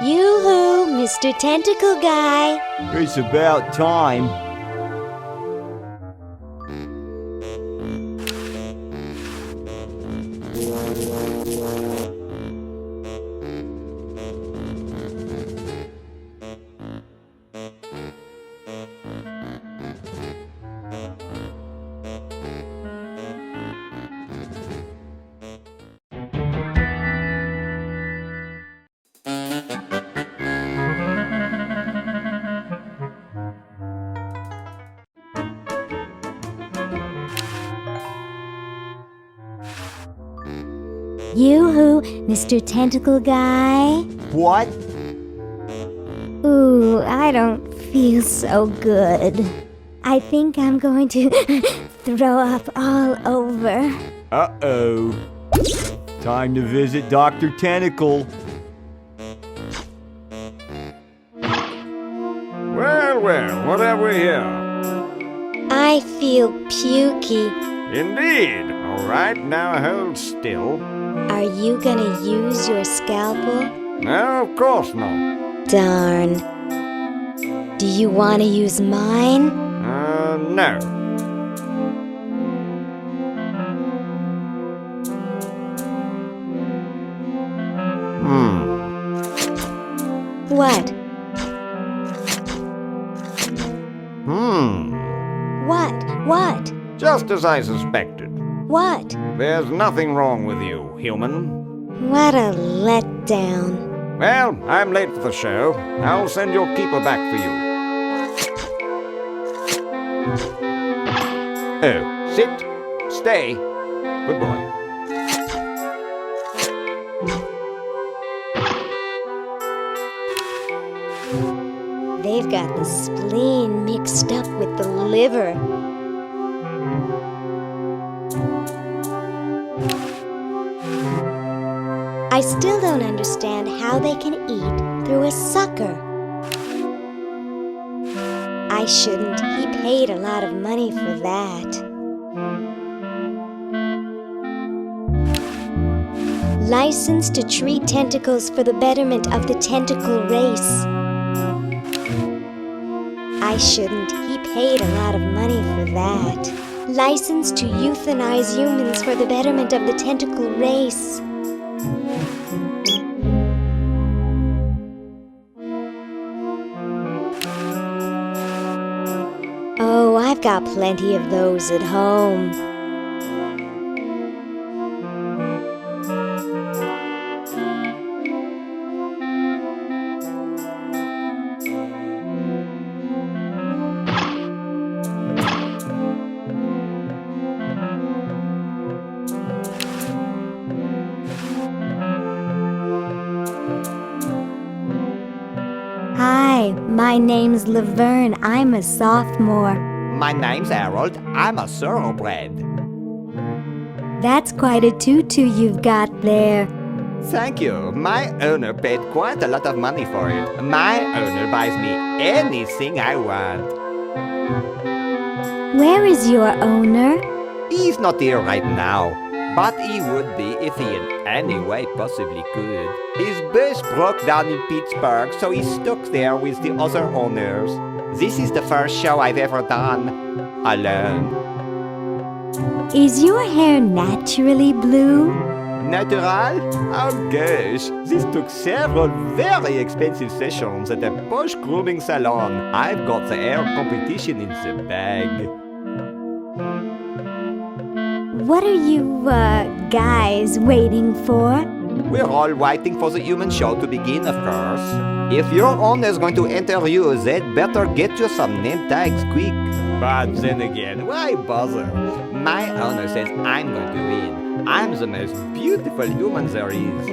Yoo-hoo, Mr. Tentacle Guy. It's about time. Yoo-hoo, Mr. Tentacle Guy. What? Ooh, I don't feel so good. I think I'm going to throw up all over. Uh-oh. Time to visit Dr. Tentacle. Well, well, what have we here? I feel pukey. Indeed. All right, now hold still. Are you gonna use your scalpel? No, of course not. Darn. Do you want to use mine? No. What? Just as I suspected. What? There's nothing wrong with you, human. What a letdown. Well, I'm late for the show. I'll send your keeper back for you. Oh, sit. Stay. Good boy. They've got the spleen mixed up with the liver. I still don't understand how they can eat through a sucker. I shouldn't. He paid a lot of money for that. License to treat tentacles for the betterment of the tentacle race. I shouldn't. He paid a lot of money for that. License to euthanize humans for the betterment of the tentacle race. Oh, I've got plenty of those at home. Hi, my name's Laverne. I'm a sophomore. My name's Harold. I'm a thoroughbred. That's quite a tutu you've got there. Thank you. My owner paid quite a lot of money for it. My owner buys me anything I want. Where is your owner? He's not here right now, but he would be if he in any way possibly could. His bus broke down in Pittsburgh, so he's stuck there with the other owners. This is the first show I've ever done alone. Is your hair naturally blue? Natural? Oh gosh, this took several very expensive sessions at a posh grooming salon. I've got the hair competition in the bag. What are you, guys waiting for? We're all waiting for the human show to begin, of course. If your owner's going to enter you, they'd better get you some name tags quick. But then again, why bother? My owner says I'm going to win. I'm the most beautiful human there is.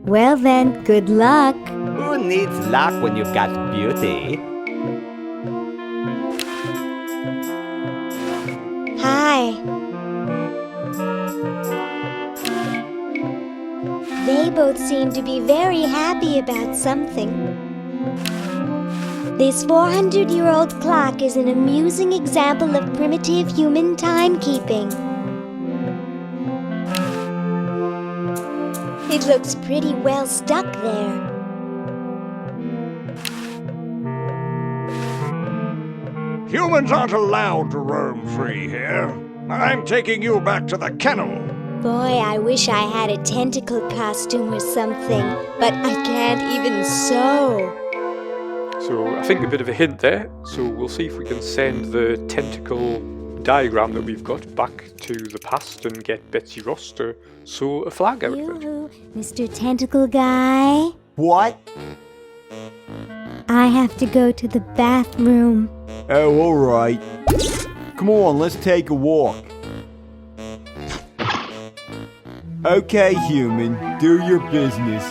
Well then, good luck. Who needs luck when you've got beauty? Hi. They both seem to be very happy about something. This 400-year-old clock is an amusing example of primitive human timekeeping. It looks pretty well stuck there. Humans aren't allowed to roam free here. I'm taking you back to the kennel. Boy, I wish I had a tentacle costume or something, but I can't even sew. So I think a bit of a hint there. So we'll see if we can send the tentacle diagram that we've got back to the past and get Betsy Ross to sew a flag out of it. Yoo-hoo, Mr. Tentacle Guy. What? I have to go to the bathroom. Oh, alright. Come on, let's take a walk. Okay, human, do your business.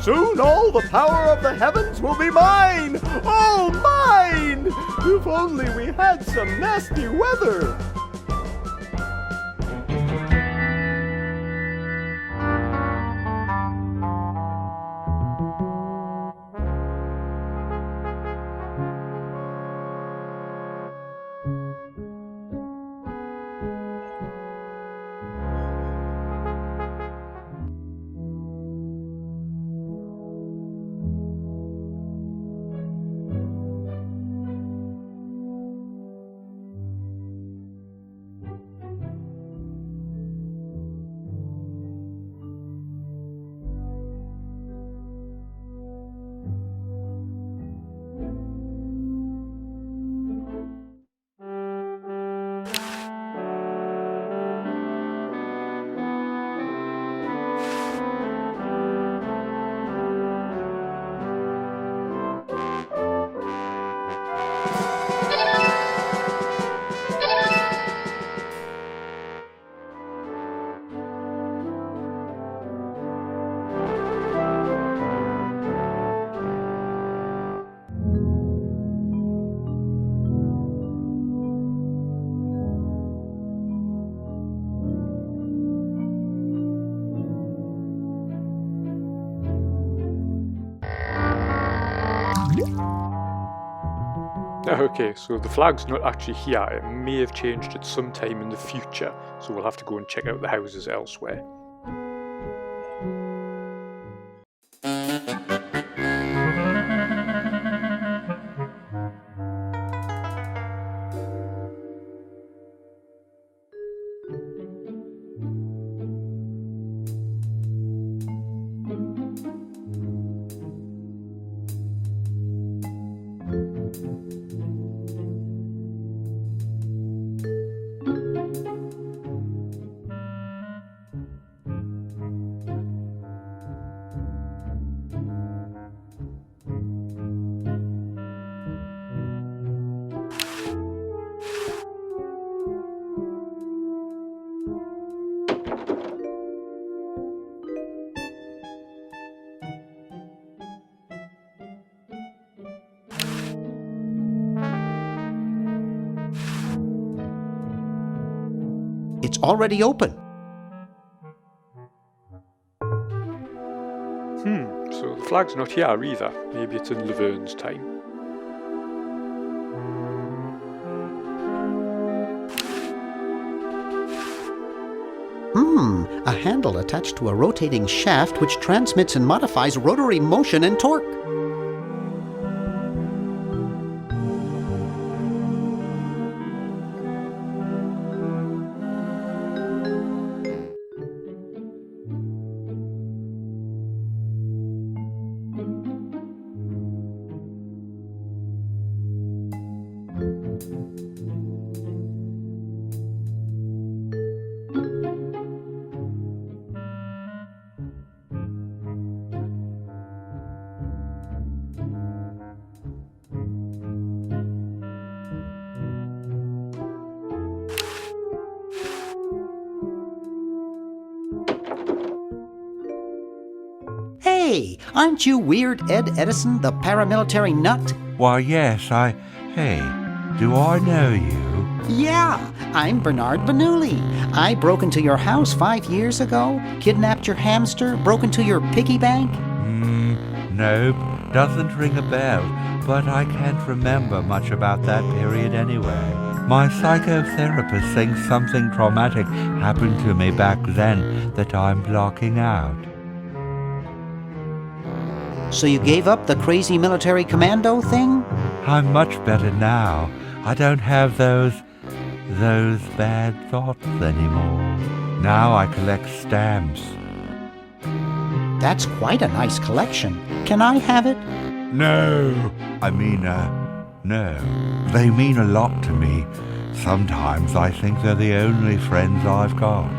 Soon all the power of the heavens will be mine! All mine! If only we had some nasty weather! Okay, so the flag's not actually here. It may have changed at some time in the future, so we'll have to go and check out the houses elsewhere. It's already open. So the flag's not here either. Maybe it's in Laverne's time. A handle attached to a rotating shaft which transmits and modifies rotary motion and torque. Hey, aren't you Weird Ed Edison, the paramilitary nut? Why, yes, Hey, do I know you? Yeah, I'm Bernard Bernoulli. I broke into your house 5 years ago, kidnapped your hamster, broke into your piggy bank. Nope, doesn't ring a bell, but I can't remember much about that period anyway. My psychotherapist thinks something traumatic happened to me back then that I'm blocking out. So you gave up the crazy military commando thing? I'm much better now. I don't have those bad thoughts anymore. Now I collect stamps. That's quite a nice collection. Can I have it? No. No. They mean a lot to me. Sometimes I think they're the only friends I've got.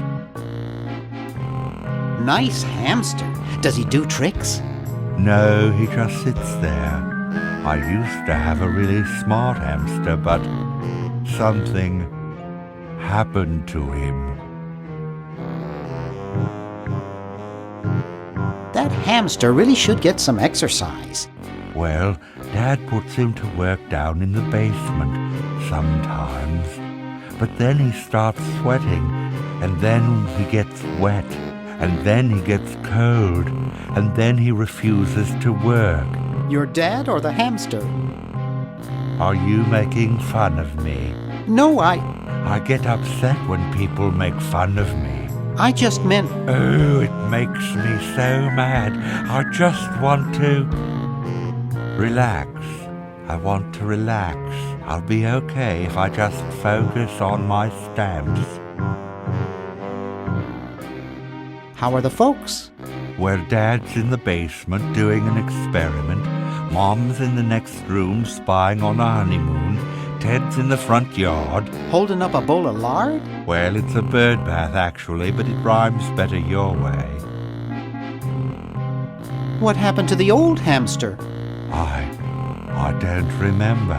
Nice hamster. Does he do tricks? No, he just sits there. I used to have a really smart hamster, but something happened to him. That hamster really should get some exercise. Well, Dad puts him to work down in the basement sometimes. But then he starts sweating, and then he gets wet, and then he gets cold, and then he refuses to work. Your dad or the hamster? Are you making fun of me? No, I get upset when people make fun of me. I just meant... Oh, it makes me so mad. I just want to... relax. I want to relax. I'll be okay if I just focus on my stamps. How are the folks? Well, Dad's in the basement doing an experiment. Mom's in the next room spying on a honeymoon. Ted's in the front yard. Holding up a bowl of lard? Well, it's a bird bath, actually, but it rhymes better your way. What happened to the old hamster? I don't remember.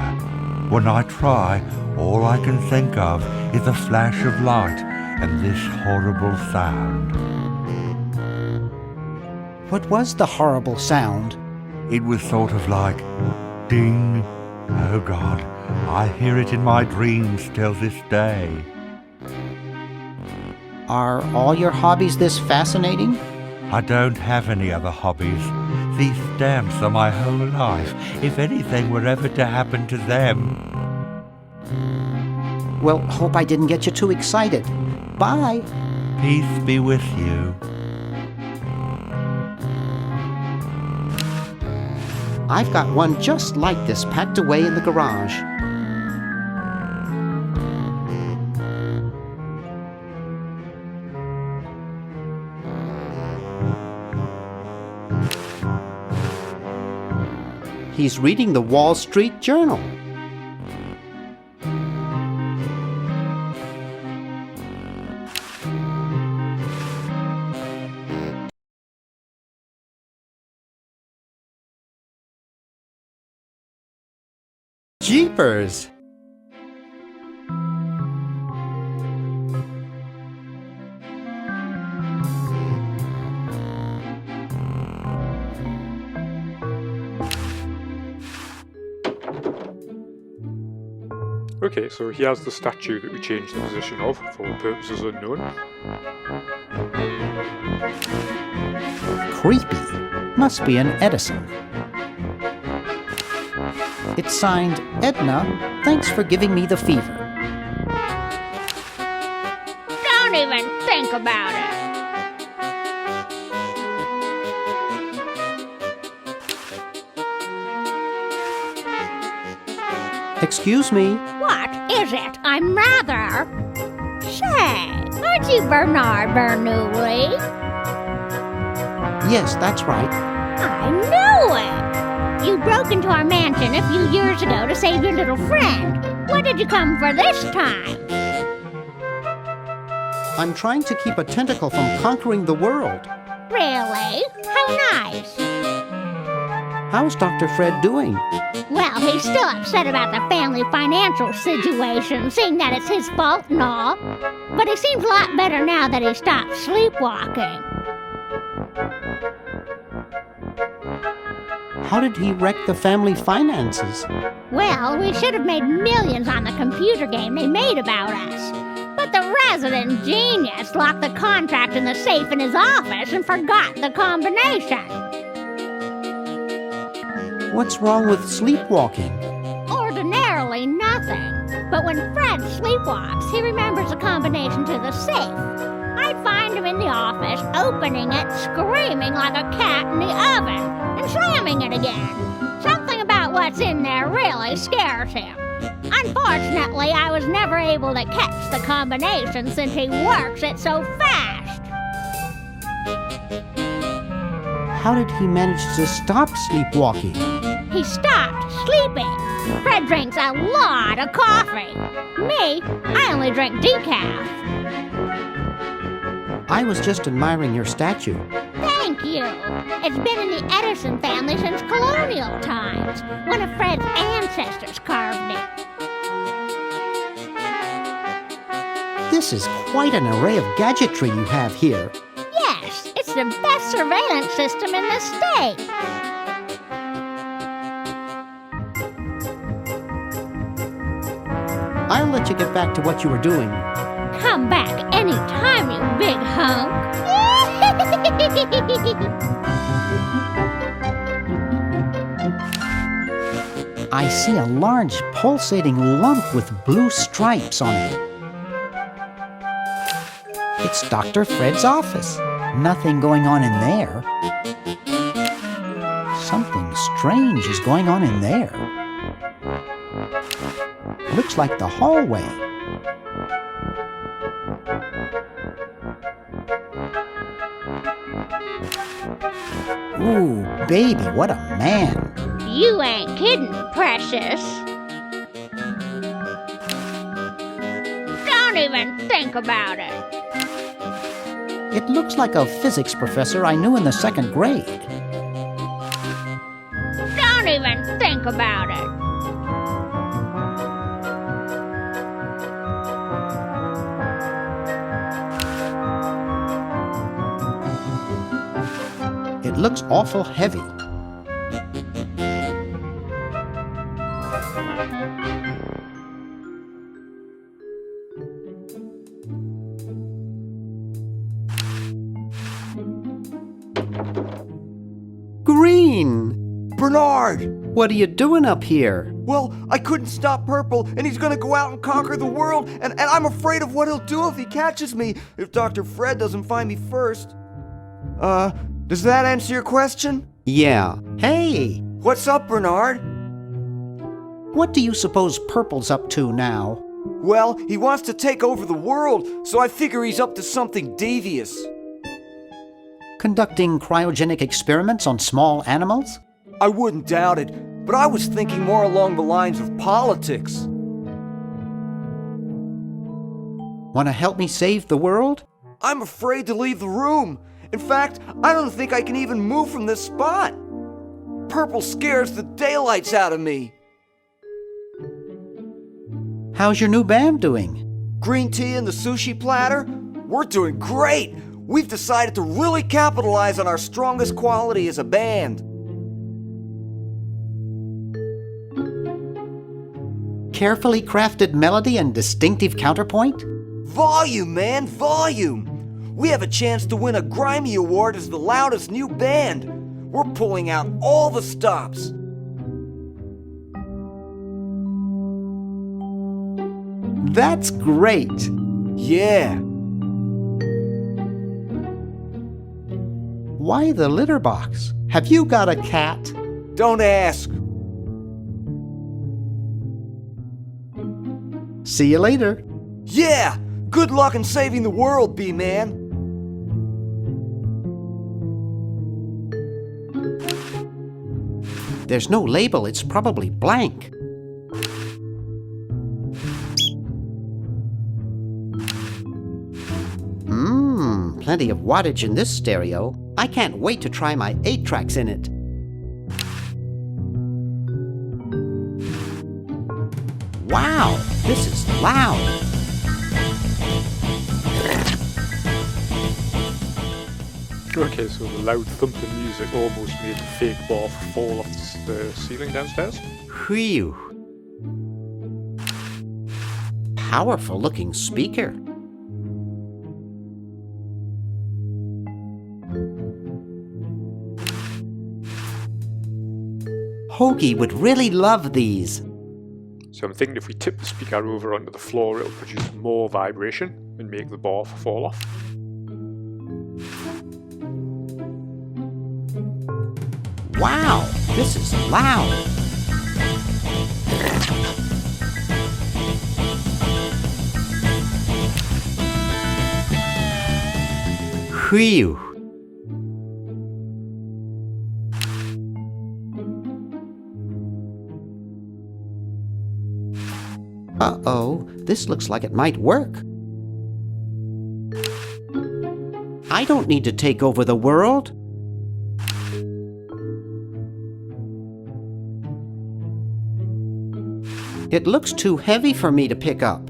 When I try, all I can think of is a flash of light and this horrible sound. What was the horrible sound? It was sort of like ding. Oh God, I hear it in my dreams till this day. Are all your hobbies this fascinating? I don't have any other hobbies. These stamps are my whole life. If anything were ever to happen to them... Well, hope I didn't get you too excited. Bye. Peace be with you. I've got one just like this packed away in the garage. He's reading the Wall Street Journal. Jeepers! Okay, so here's the statue that we changed the position of for purposes unknown. Creepy. Must be an Edison. It's signed, Edna, thanks for giving me the fever. Don't even think about it. Excuse me? What is it? I'm rather... Say, aren't you Bernard Bernoulli? Yes, that's right. I knew it! You broke into our mansion a few years ago to save your little friend. What did you come for this time? I'm trying to keep a tentacle from conquering the world. Really? How nice. How's Dr. Fred doing? Well, he's still upset about the family financial situation, seeing that it's his fault and all. But he seems a lot better now that he stopped sleepwalking. How did he wreck the family finances? Well, we should have made millions on the computer game they made about us. But the resident genius locked the contract in the safe in his office and forgot the combination. What's wrong with sleepwalking? Ordinarily nothing. But when Fred sleepwalks, he remembers the combination to the safe. I'd find him in the office, opening it, screaming like a cat in the oven, and slamming it again. Something about what's in there really scares him. Unfortunately, I was never able to catch the combination since he works it so fast. How did he manage to stop sleepwalking? He stopped sleeping. Fred drinks a lot of coffee. Me, I only drink decaf. I was just admiring your statue. Thank you. It's been in the Edison family since colonial times. One of Fred's ancestors carved it. This is quite an array of gadgetry you have here. Yes, it's the best surveillance system in the state. I'll let you get back to what you were doing. Come back anytime, you big hunk. I see a large pulsating lump with blue stripes on it. It's Dr. Fred's office. Nothing going on in there. Something strange is going on in there. Looks like the hallway. Ooh, baby, what a man. You ain't kidding, precious. Don't even think about it. It looks like a physics professor I knew in the 2nd grade. Don't even think about it. It looks awful heavy. Green! Bernard! What are you doing up here? Well, I couldn't stop Purple, and he's gonna go out and conquer the world, and I'm afraid of what he'll do if he catches me, if Dr. Fred doesn't find me first. Does that answer your question? Yeah. Hey! What's up, Bernard? What do you suppose Purple's up to now? Well, he wants to take over the world, so I figure he's up to something devious. Conducting cryogenic experiments on small animals? I wouldn't doubt it, but I was thinking more along the lines of politics. Want to help me save the world? I'm afraid to leave the room. In fact, I don't think I can even move from this spot. Purple scares the daylights out of me. How's your new band doing? Green tea and the sushi platter? We're doing great. We've decided to really capitalize on our strongest quality as a band. Carefully crafted melody and distinctive counterpoint? Volume, man, volume! We have a chance to win a Grimy Award as the loudest new band. We're pulling out all the stops. That's great! Yeah. Why the litter box? Have you got a cat? Don't ask. See you later. Yeah! Good luck in saving the world, B-Man. There's no label, it's probably blank. Plenty of wattage in this stereo. I can't wait to try my 8 tracks in it. Wow, this is loud. Okay, so the loud thumping music almost made the fake bar fall off the ceiling downstairs. Whew. Powerful looking speaker. Hoagie would really love these. So I'm thinking if we tip the speaker over onto the floor, it'll produce more vibration and make the bar fall off. Wow, this is loud. Whew. Uh-oh, this looks like it might work. I don't need to take over the world. It looks too heavy for me to pick up.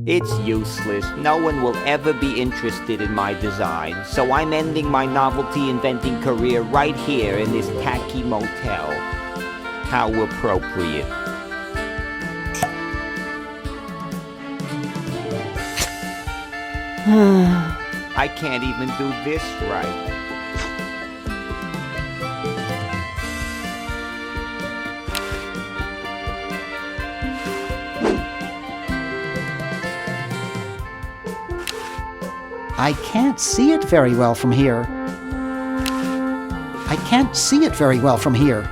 It's useless. No one will ever be interested in my design, so I'm ending my novelty inventing career right here in this tacky motel. How appropriate. I can't even do this right. I can't see it very well from here. I can't see it very well from here.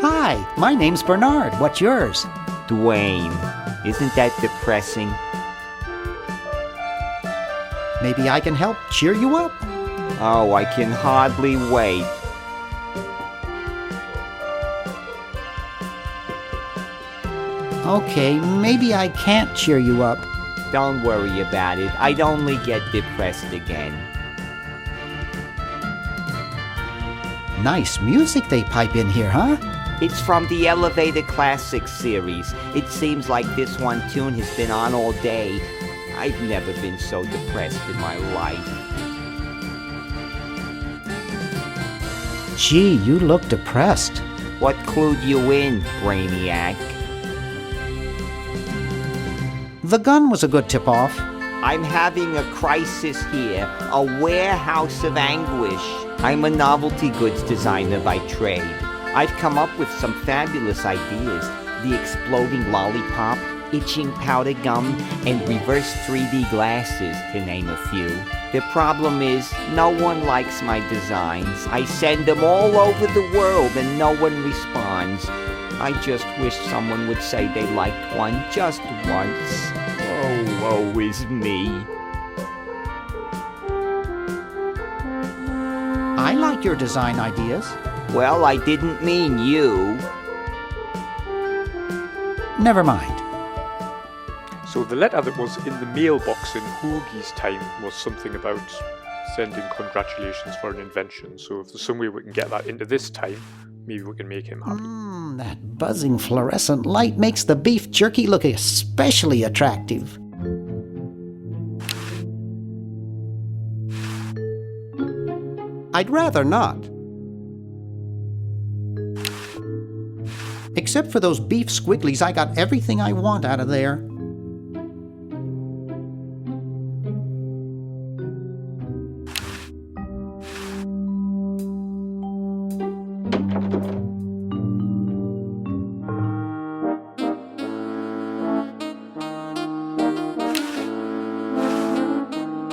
Hi, my name's Bernard. What's yours? Dwayne, isn't that depressing? Maybe I can help cheer you up. Oh, I can hardly wait. Okay, maybe I can't cheer you up. Don't worry about it. I'd only get depressed again. Nice music they pipe in here, huh? It's from the Elevator Classics series. It seems like this one tune has been on all day. I've never been so depressed in my life. Gee, you look depressed. What clued you in, Brainiac? The gun was a good tip-off. I'm having a crisis here, a warehouse of anguish. I'm a novelty goods designer by trade. I've come up with some fabulous ideas. The exploding lollipop, itching powder gum, and reverse 3D glasses, to name a few. The problem is, no one likes my designs. I send them all over the world and no one responds. I just wish someone would say they liked one just once. Oh, woe is me. I like your design ideas. Well, I didn't mean you. Never mind. So the letter that was in the mailbox in Hoagie's time was something about sending congratulations for an invention. So if there's some way we can get that into this time, maybe we can make him happy. That buzzing fluorescent light makes the beef jerky look especially attractive. I'd rather not. Except for those beef squigglies, I got everything I want out of there.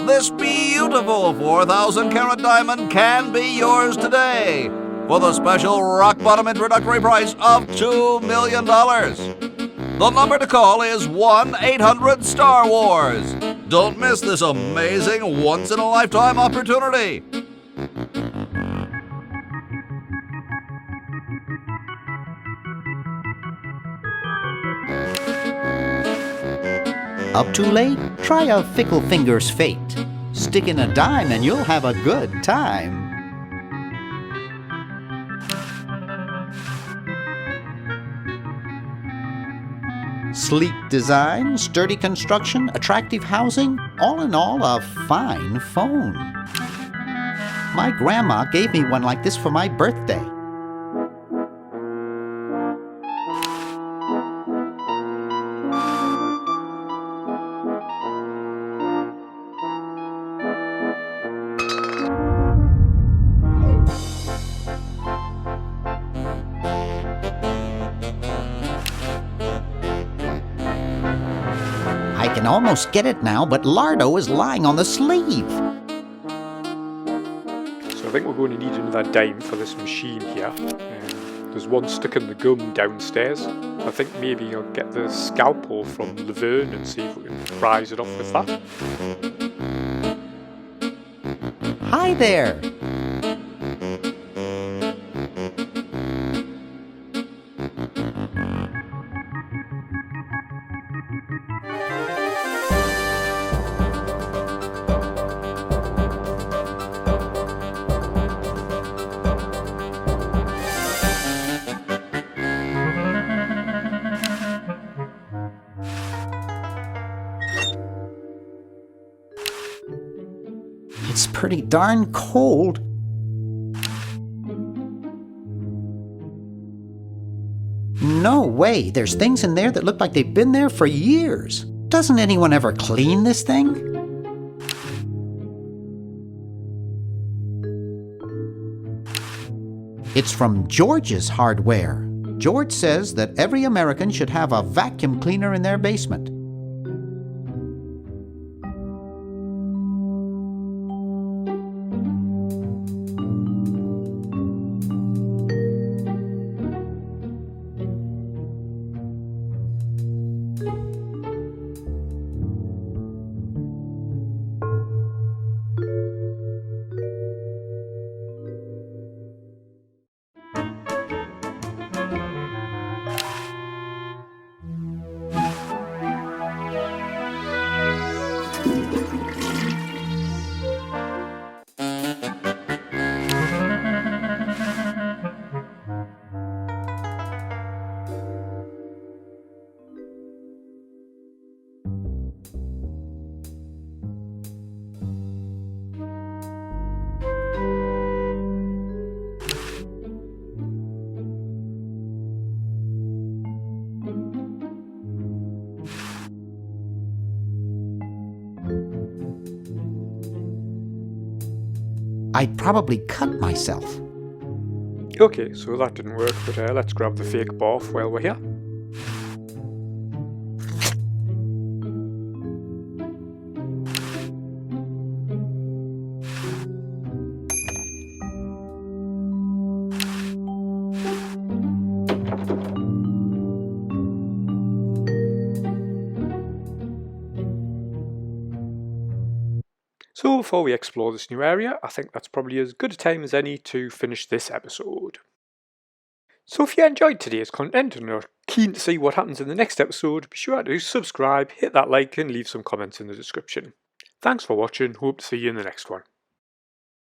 This beautiful 4,000-carat diamond can be yours today for the special rock-bottom introductory price of $2 million. The number to call is 1-800-STAR Wars. Don't miss this amazing once-in-a-lifetime opportunity. Up too late? Try a fickle finger's fate. Stick in a dime and you'll have a good time. Sleek design, sturdy construction, attractive housing, all in all, a fine phone. My grandma gave me one like this for my birthday. I can almost get it now, but Lardo is lying on the sleeve. So I think we're going to need another dime for this machine here. There's one stuck in the gum downstairs. I think maybe I'll get the scalpel from Laverne and see if we can prise it off with that. Hi there. pretty darn cold. No way, there's things in there that look like they've been there for years. Doesn't anyone ever clean this thing? It's from George's Hardware. George says that every American should have a vacuum cleaner in their basement. I'd probably cut myself. Okay, so that didn't work, but let's grab the fake barf while we're here. So before we explore this new area, I think that's probably as good a time as any to finish this episode. So if you enjoyed today's content and are keen to see what happens in the next episode, be sure to subscribe, hit that like and leave some comments in the description. Thanks for watching, hope to see you in the next one.